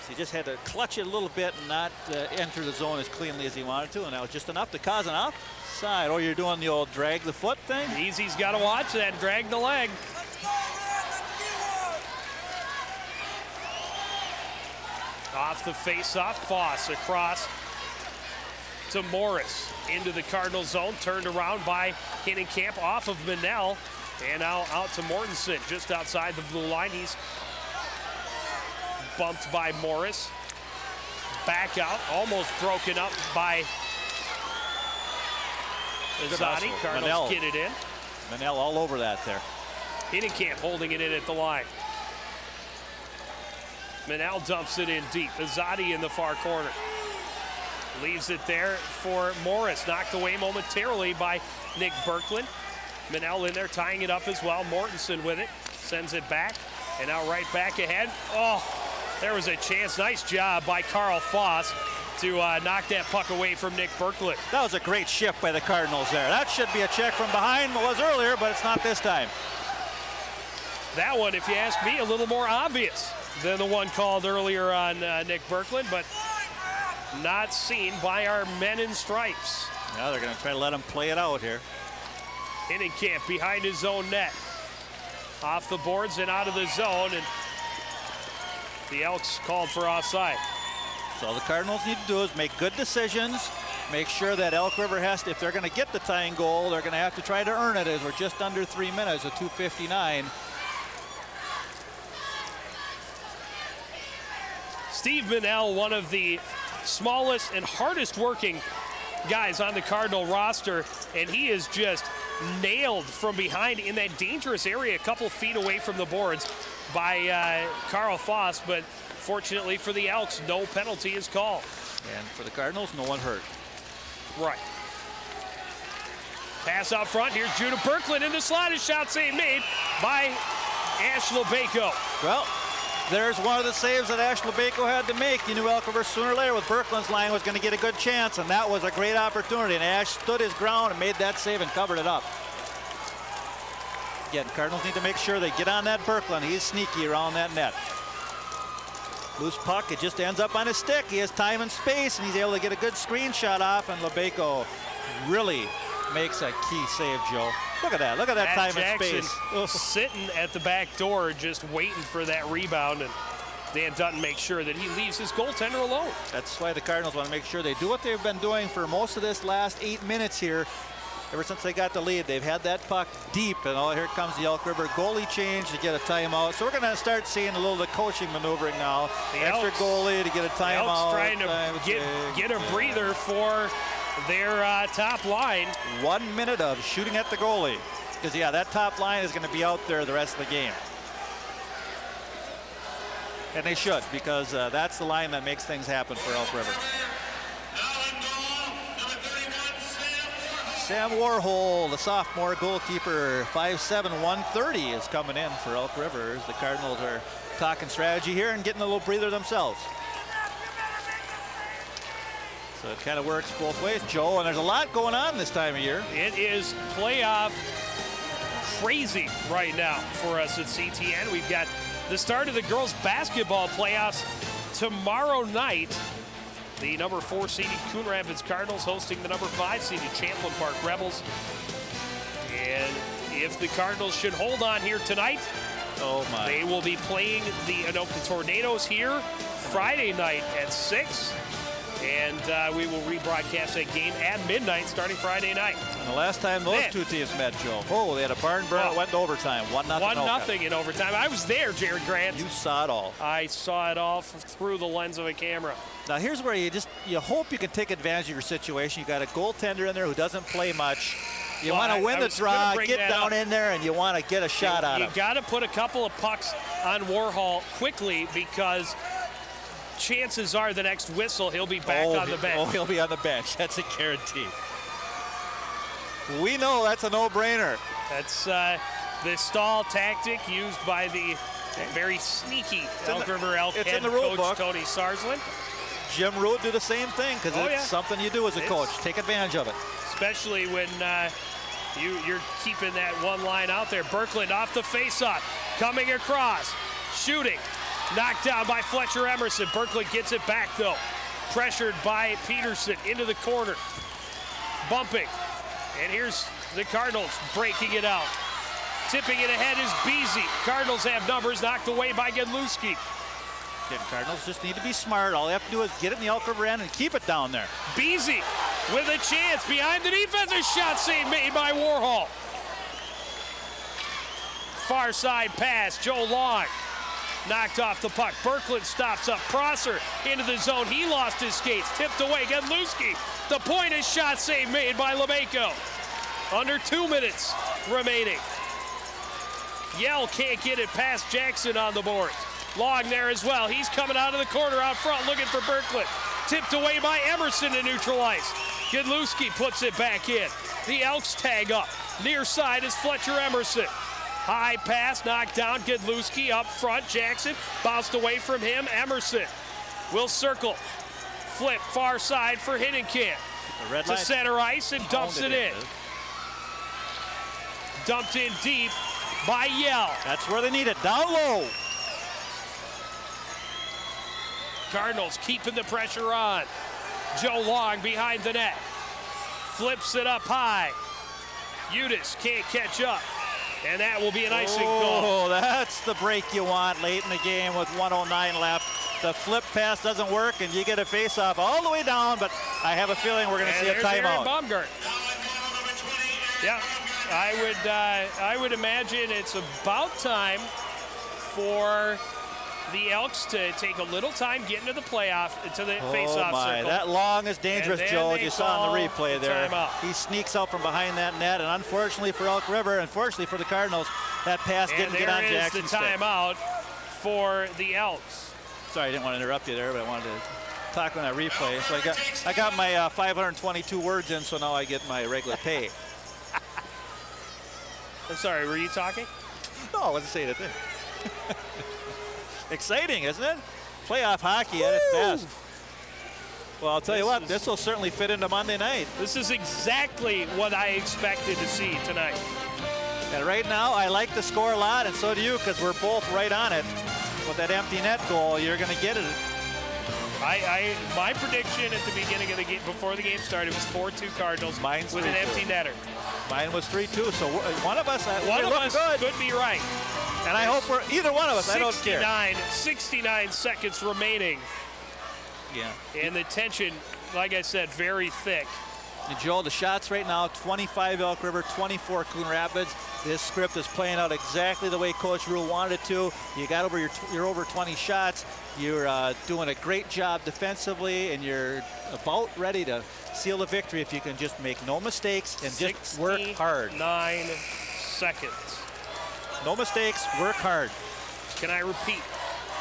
So he just had to clutch it a little bit and not enter the zone as cleanly as he wanted to, and that was just enough to cause an offside. Oh, you're doing the old drag the foot thing? Easy's got to watch that, drag the leg. Off the face-off, Foss across to Morris into the Cardinal zone, turned around by Hinnenkamp off of Manel, and now out to Mortensen just outside the blue line. He's bumped by Morris. Back out, almost broken up by Azadi. Cardinals get it in. Manel all over that there. Hinnenkamp holding it in at the line. Manel dumps it in deep. Azadi in the far corner. Leaves it there for Morris. Knocked away momentarily by Nick Berkland. Manel in there tying it up as well. Mortensen with it. Sends it back. And now right back ahead. Oh, there was a chance. Nice job by Carl Foss to knock that puck away from Nick Berkland. That was a great shift by the Cardinals there. That should be a check from behind. It was earlier, but it's not this time. That one, if you ask me, a little more obvious than the one called earlier on Nick Berkland, but not seen by our men in stripes. Now they're going to try to let him play it out here. Innenkamp behind his own net. Off the boards and out of the zone, and the Elks called for offside. So all the Cardinals need to do is make good decisions, make sure that Elk River has to, if they're going to get the tying goal, they're going to have to try to earn it, as we're just under 3 minutes at 2:59. Steve Minnell, one of the smallest and hardest working guys on the Cardinal roster, and he is just nailed from behind in that dangerous area a couple feet away from the boards by Carl Foss, but fortunately for the Elks, no penalty is called. And for the Cardinals, no one hurt. Right. Pass out front. Here's Judah Berkland in the slot. A shot save made by Ash Lebeko. Well, there's one of the saves that Ash Lebeko had to make. You knew Elk River sooner or later with Berkland's line was going to get a good chance, and that was a great opportunity. And Ash stood his ground and made that save and covered it up. Again, Cardinals need to make sure they get on that Berkland. He's sneaky around that net. Loose puck, it just ends up on his stick. He has time and space, and he's able to get a good screenshot off, and Lebeko really makes a key save, Joe. Look at that. Look at that time Jackson and space. Sitting at the back door just waiting for that rebound, and Dan Dutton makes sure that he leaves his goaltender alone. That's why the Cardinals want to make sure they do what they've been doing for most of this last 8 minutes here. Ever since they got the lead, they've had that puck deep, and oh, here comes the Elk River goalie change to get a timeout. So we're going to start seeing a little of the coaching maneuvering now. The extra Elks, goalie to get a timeout. The Elks trying to get a breather for their top line. 1 minute of shooting at the goalie, because yeah, that top line is going to be out there the rest of the game. And they should, because that's the line that makes things happen for Elk River. Sam Warhol, the sophomore goalkeeper, 5'7", 130 is coming in for Elk River. The Cardinals are talking strategy here and getting a little breather themselves. So it kind of works both ways, Joe, and there's a lot going on this time of year. It is playoff crazy right now for us at CTN. We've got the start of the girls basketball playoffs tomorrow night. The number 4 seeded Coon Rapids Cardinals hosting the number 5 seeded Champlin Park Rebels. And if the Cardinals should hold on here tonight, oh my, they will be playing the Anoka Tornadoes here Friday night at 6. And we will rebroadcast that game at midnight starting Friday night. And the last time those two teams met, Joe, oh, they had a barn burner, went to overtime, 1-0. 1-0 in overtime. I was there, Jared Grant. You saw it all. I saw it all through the lens of a camera. Now here's where you hope you can take advantage of your situation. You got a goaltender in there who doesn't play much. You want to win the draw, get down in there, and you want to get a shot on him. You got to put a couple of pucks on Warhol quickly, because chances are the next whistle he'll be back on the bench. Oh, he'll be on the bench. That's a guarantee. We know that's a no-brainer. That's the stall tactic used by the very sneaky Elk River Elk head coach Tony Sarsland. Jim Root do the same thing, because it's something you do as a coach. Take advantage of it. Especially when you're keeping that one line out there. Berkland off the faceoff, coming across, shooting. Knocked down by Fletcher Emerson. Berkland gets it back, though. Pressured by Peterson into the corner. Bumping. And here's the Cardinals breaking it out. Tipping it ahead is Beasy. Cardinals have numbers, knocked away by Gedlewski. Again, Cardinals just need to be smart. All they have to do is get it in the Elk River end and keep it down there. Beasy with a chance behind the defense. A shot save made by Warhol. Far side pass. Joe Long knocked off the puck. Berkland stops up. Prosser into the zone. He lost his skates. Tipped away. Gedlewski. The point is shot save made by Lebeko. Under 2 minutes remaining. Yell can't get it past Jackson on the board. Long there as well. He's coming out of the corner out front looking for Berkland. Tipped away by Emerson to neutral ice. Gedlewski puts it back in. The Elks tag up. Near side is Fletcher Emerson. High pass, knocked down. Godlewski up front. Jackson bounced away from him. Emerson will circle. Flip far side for Hiddenkamp. To center ice and dumps it in. Dumped in deep by Yell. That's where they need it, down low. Cardinals keeping the pressure on. Joe Long behind the net. Flips it up high. Udis can't catch up. And that will be an icing call. Oh, that's the break you want late in the game with 1:09 left. The flip pass doesn't work, and you get a face-off all the way down, but I have a feeling we're going to see a timeout. Baumgart. Yeah, I would imagine it's about time for the Elks to take a little time getting to the playoff, to the face-off circle. That long is dangerous, Joe, as you saw in the replay there. Timeout. He sneaks out from behind that net, and unfortunately for Elk River, unfortunately for the Cardinals, that pass didn't get on Jackson's stick. And there is the timeout for the Elks. Sorry, I didn't want to interrupt you there, but I wanted to talk on that replay. So I got my 522 words in, so now I get my regular pay. I'm sorry, were you talking? No, I wasn't saying a thing. Exciting, isn't it? Playoff hockey at its best. Well, I'll tell you what, this will certainly fit into Monday night. This is exactly what I expected to see tonight. And right now, I like the score a lot, and so do you, because we're both right on it. With that empty net goal, you're going to get it. My prediction at the beginning of the game, before the game started, was 4-2 Cardinals. Mine's with 3-2. An empty netter. Mine was 3-2, so one of us good. Could be right. And I hope we're either one of us. I don't care. 69 seconds remaining. Yeah. And the tension, like I said, very thick. And Joel, the shots right now, 25 Elk River, 24 Coon Rapids. This script is playing out exactly the way Coach Rule wanted it to. You got you're over 20 shots. You're doing a great job defensively, and you're about ready to seal the victory if you can just make no mistakes and just work hard. 9 seconds. No mistakes, work hard. Can I repeat?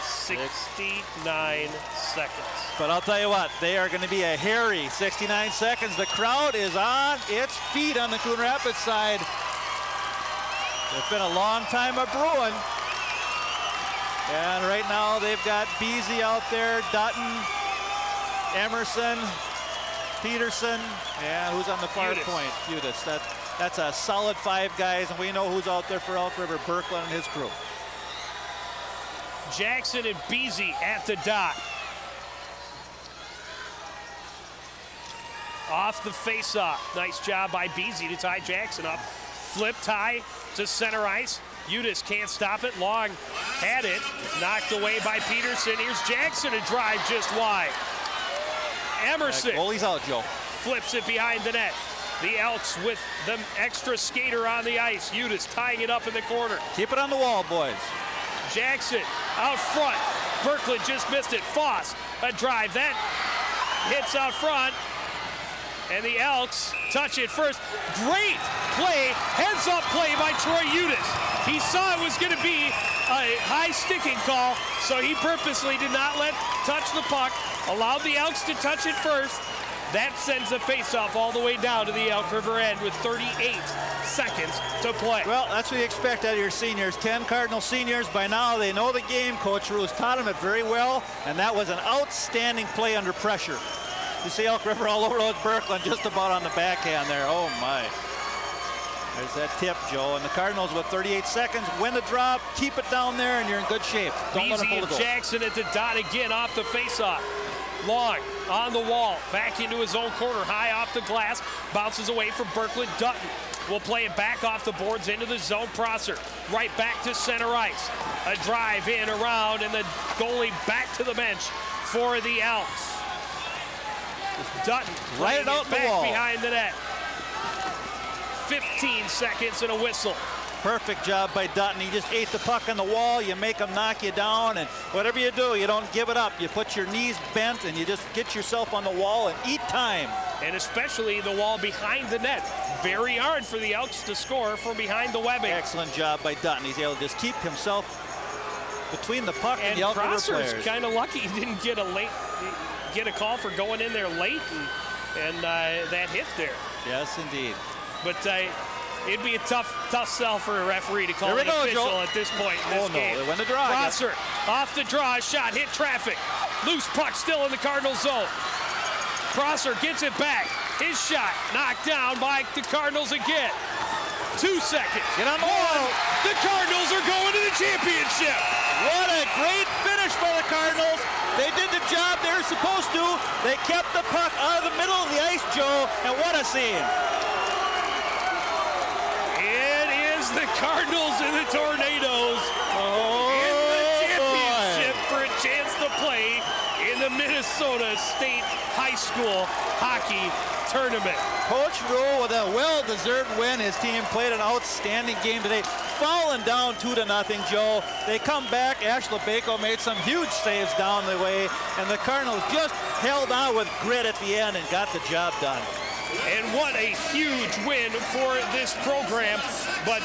69 seconds. But I'll tell you what, they are going to be a hairy 69 seconds. The crowd is on its feet on the Coon Rapids side. It's been a long time of brewing. And right now they've got Beasy out there, Dutton, Emerson, Peterson, and who's on the far point? Udis. That's a solid 5 guys, and we know who's out there for Elk River, Berkland and his crew. Jackson and Beasy at the dot. Off the face-off. Nice job by Beasy to tie Jackson up. Flip tie to center ice. Udis can't stop it. Long had it. Knocked away by Peterson. Here's Jackson to drive just wide. Emerson. Goalie's out, Joe. Flips it behind the net. The Elks with the extra skater on the ice. Udis tying it up in the corner. Keep it on the wall, boys. Jackson out front. Berkland just missed it. Foss, a drive. That hits out front. And the Elks touch it first. Great play, heads-up play by Troy Udis. He saw it was going to be a high sticking call, so he purposely did not touch the puck, allowed the Elks to touch it first. That sends the face-off all the way down to the Elk River end with 38 seconds to play. Well, that's what you expect out of your seniors. 10 Cardinal seniors. By now, they know the game. Coach Rue's taught them it very well, and that was an outstanding play under pressure. You see Elk River all over those Berkland, just about on the backhand there. Oh, my. There's that tip, Joe. And the Cardinals with 38 seconds win the drop, keep it down there, and you're in good shape. Don't let them pull the goal. Jackson at the dot again off the faceoff. Long on the wall, back into his own corner, high off the glass, bounces away from Berkland. Dutton will play it back off the boards into the zone. Prosser right back to center ice. A drive in, around, and the goalie back to the bench for the Elks. Dutton right it out the back wall behind the net. 15 seconds and a whistle. Perfect job by Dutton. He just ate the puck on the wall. You make him knock you down, and whatever you do, you don't give it up. You put your knees bent, and you just get yourself on the wall and eat time. And especially the wall behind the net. Very hard for the Elks to score from behind the webbing. Excellent job by Dutton. He's able to just keep himself between the puck and the Elk River players. And kind of lucky he didn't get a call for going in there late and that hit there. Yes, indeed. But it'd be a tough sell for a referee to call an official at this point in this game. They win the draw. Prosser off the draw, shot hit traffic. Loose puck still in the Cardinal zone. Prosser gets it back. His shot knocked down by the Cardinals again. 2 seconds. Get on the wall. The Cardinals are going to the championship. What a great finish by the Cardinals. They did the job they were supposed to. They kept the puck out of the middle of the ice, Joe, and what a scene. It is the Cardinals and the Tornadoes in the championship for a chance to play in the Minnesota State High School Hockey Tournament. Coach Rowe with a well-deserved win. His team played an outstanding game today. Falling down 2-0, Joe. They come back. Ash LeBaco made some huge saves down the way, and the Cardinals just held on with grit at the end and got the job done. And what a huge win for this program. But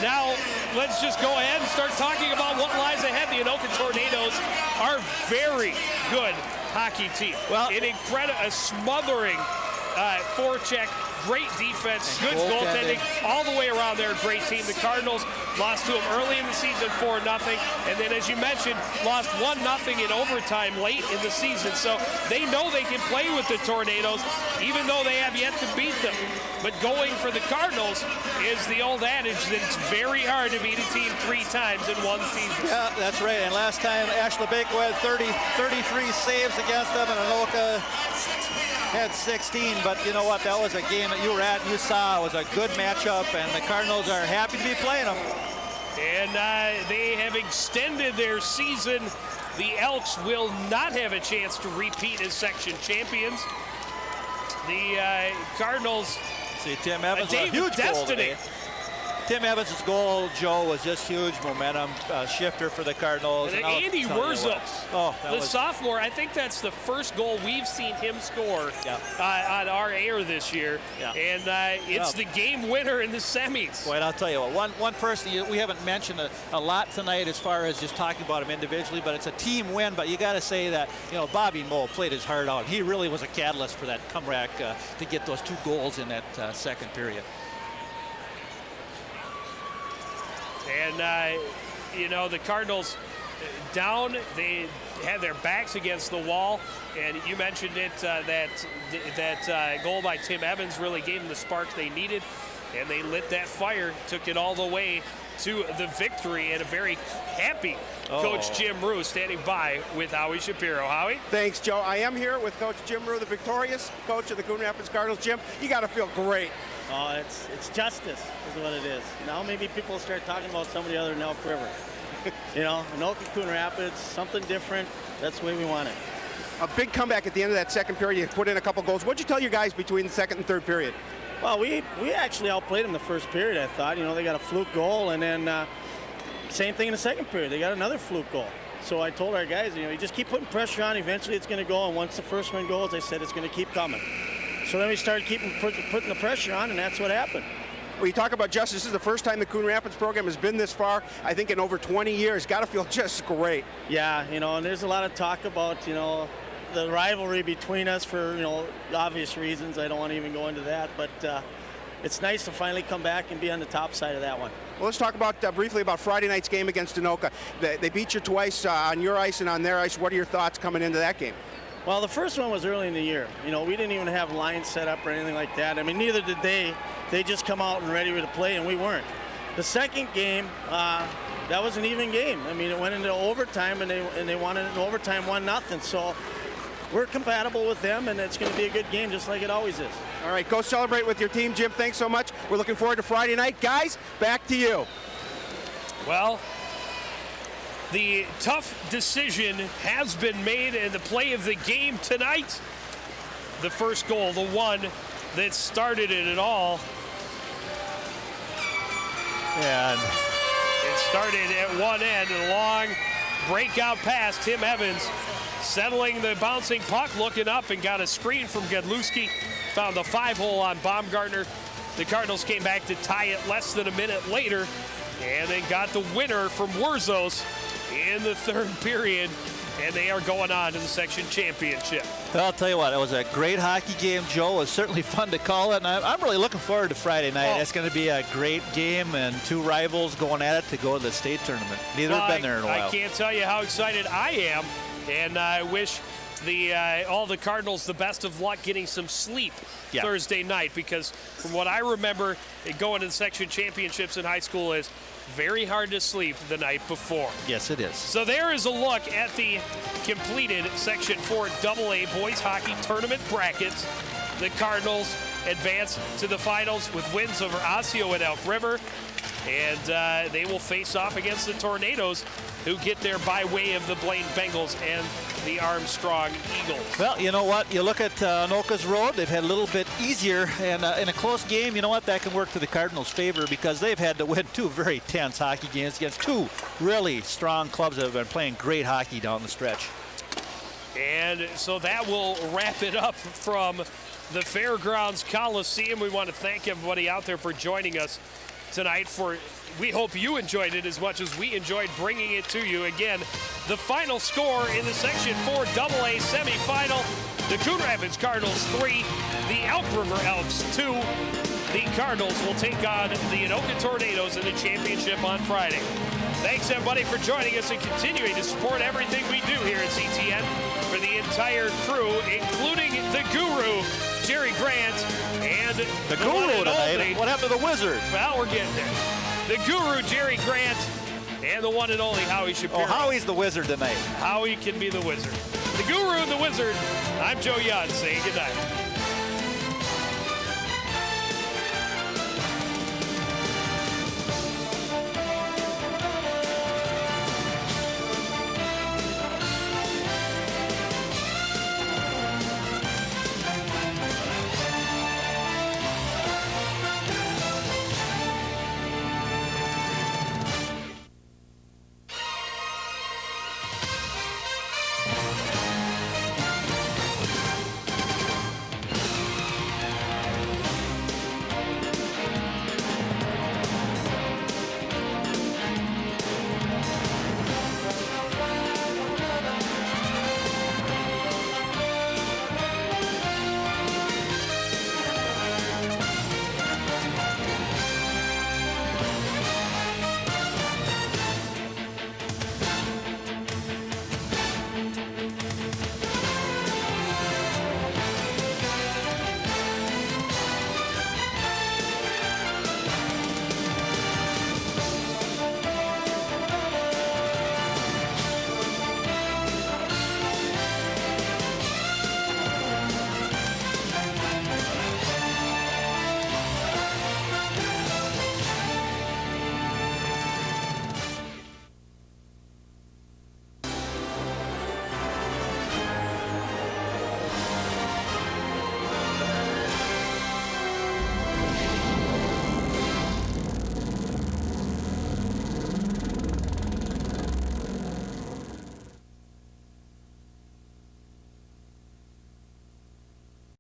now let's just go ahead and start talking about what lies ahead. The Anoka Tornadoes are very good hockey team. Well, a smothering forecheck, great defense, good goaltending, all the way around there, great team. The Cardinals lost to them early in the season 4-0, and then, as you mentioned, lost 1-0 in overtime late in the season. So they know they can play with the Tornadoes, even though they have yet to beat them. But going for the Cardinals is the old adage that it's very hard to beat a team 3 times in one season. Yeah, that's right. And last time, Ash LeBaco had 33 saves against them, and Anoka had 16, but you know what? That was a game that you were at and you saw. It was a good matchup, and the Cardinals are happy to be playing them. And they have extended their season. The Elks will not have a chance to repeat as section champions. The Cardinals. See, Tim Evans, a huge destiny. goal today. Tim Evans' goal, Joe, was just huge momentum shifter for the Cardinals. And Andy Wurzos, the sophomore, I think that's the first goal we've seen him score on our air this year. Yeah. And it's the game winner in the semis. Wait, I'll tell you what, one person we haven't mentioned a lot tonight as far as just talking about him individually, but it's a team win. But you got to say that, Bobby Moe played his heart out. He really was a catalyst for that comeback to get those 2 goals in that second period. And, the Cardinals down, they had their backs against the wall. And you mentioned it, that goal by Tim Evans really gave them the sparks they needed. And they lit that fire, took it all the way to the victory. And a very happy Coach Jim Rue standing by with Howie Shapiro. Howie? Thanks, Joe. I am here with Coach Jim Rue, the victorious coach of the Coon Rapids Cardinals. Jim, you got to feel great. Oh, it's justice is what it is. Now maybe people start talking about somebody other than Elk River. Anoka, Coon Rapids, something different. That's the way we want it. A big comeback at the end of that second period. You put in a couple goals. What'd you tell your guys between the second and third period? Well, we actually outplayed them the first period, I thought. They got a fluke goal, and then same thing in the second period. They got another fluke goal. So I told our guys, you just keep putting pressure on. Eventually it's going to go, and once the first one goes, I said it's going to keep coming. So then we started putting the pressure on, and that's what happened. Well, you talk about justice. This is the first time the Coon Rapids program has been this far, I think, in over 20 years. Got to feel just great. Yeah, and there's a lot of talk about, the rivalry between us for, obvious reasons. I don't want to even go into that, but it's nice to finally come back and be on the top side of that one. Well, let's talk about briefly about Friday night's game against Anoka. They beat you twice on your ice and on their ice. What are your thoughts coming into that game? Well, the first one was early in the year. We didn't even have lines set up or anything like that. I mean, neither did they. They just come out and ready to play, and we weren't. The second game, that was an even game. I mean, it went into overtime, and they won it in overtime 1-0. So we're compatible with them, and it's going to be a good game just like it always is. All right, go celebrate with your team. Jim, thanks so much. We're looking forward to Friday night. Guys, back to you. Well, the tough decision has been made in the play of the game tonight. The first goal, the one that started it all. And it started at one end, a long breakout pass. Tim Evans settling the bouncing puck, looking up and got a screen from Godlewski. Found the 5-hole on Baumgartner. The Cardinals came back to tie it less than a minute later, and then got the winner from Wurzos in the third period, and they are going on to the section championship. Well, I'll tell you what, it was a great hockey game, Joe. It was certainly fun to call it, and I'm really looking forward to Friday night. It's going to be a great game, and two rivals going at it to go to the state tournament. Neither have been there in a while. I can't tell you how excited I am, and I wish all the Cardinals the best of luck getting some sleep Thursday night, because from what I remember going to the section championships in high school is very hard to sleep the night before. Yes, it is. So there is a look at the completed Section 4 AA Boys Hockey Tournament brackets. The Cardinals advance to the finals with wins over Osseo and Elk River, and they will face off against the Tornadoes, who get there by way of the Blaine Bengals and the Armstrong Eagles. Well, you know what? You look at Anoka's Road, they've had a little bit easier, and in a close game, you know what? That can work to the Cardinals' favor because they've had to win two very tense hockey games against two really strong clubs that have been playing great hockey down the stretch. And so that will wrap it up from the Fairgrounds Coliseum. We want to thank everybody out there for joining us tonight. We hope you enjoyed it as much as we enjoyed bringing it to you. Again, the final score in the Section 4 AA semifinal, the Coon Rapids Cardinals 3, the Elk River Elks 2. The Cardinals will take on the Anoka Tornadoes in the championship on Friday. Thanks everybody for joining us and continuing to support everything we do here at CTN. For the entire crew, including the Guru, Jerry Grant, and the Guru tonight. What happened to the Wizard? Well, we're getting there. The Guru, Jerry Grant, and the one and only Howie Shapiro. Oh, Howie's the Wizard tonight. Howie can be the Wizard. The Guru and the Wizard. I'm Joe Young saying good night.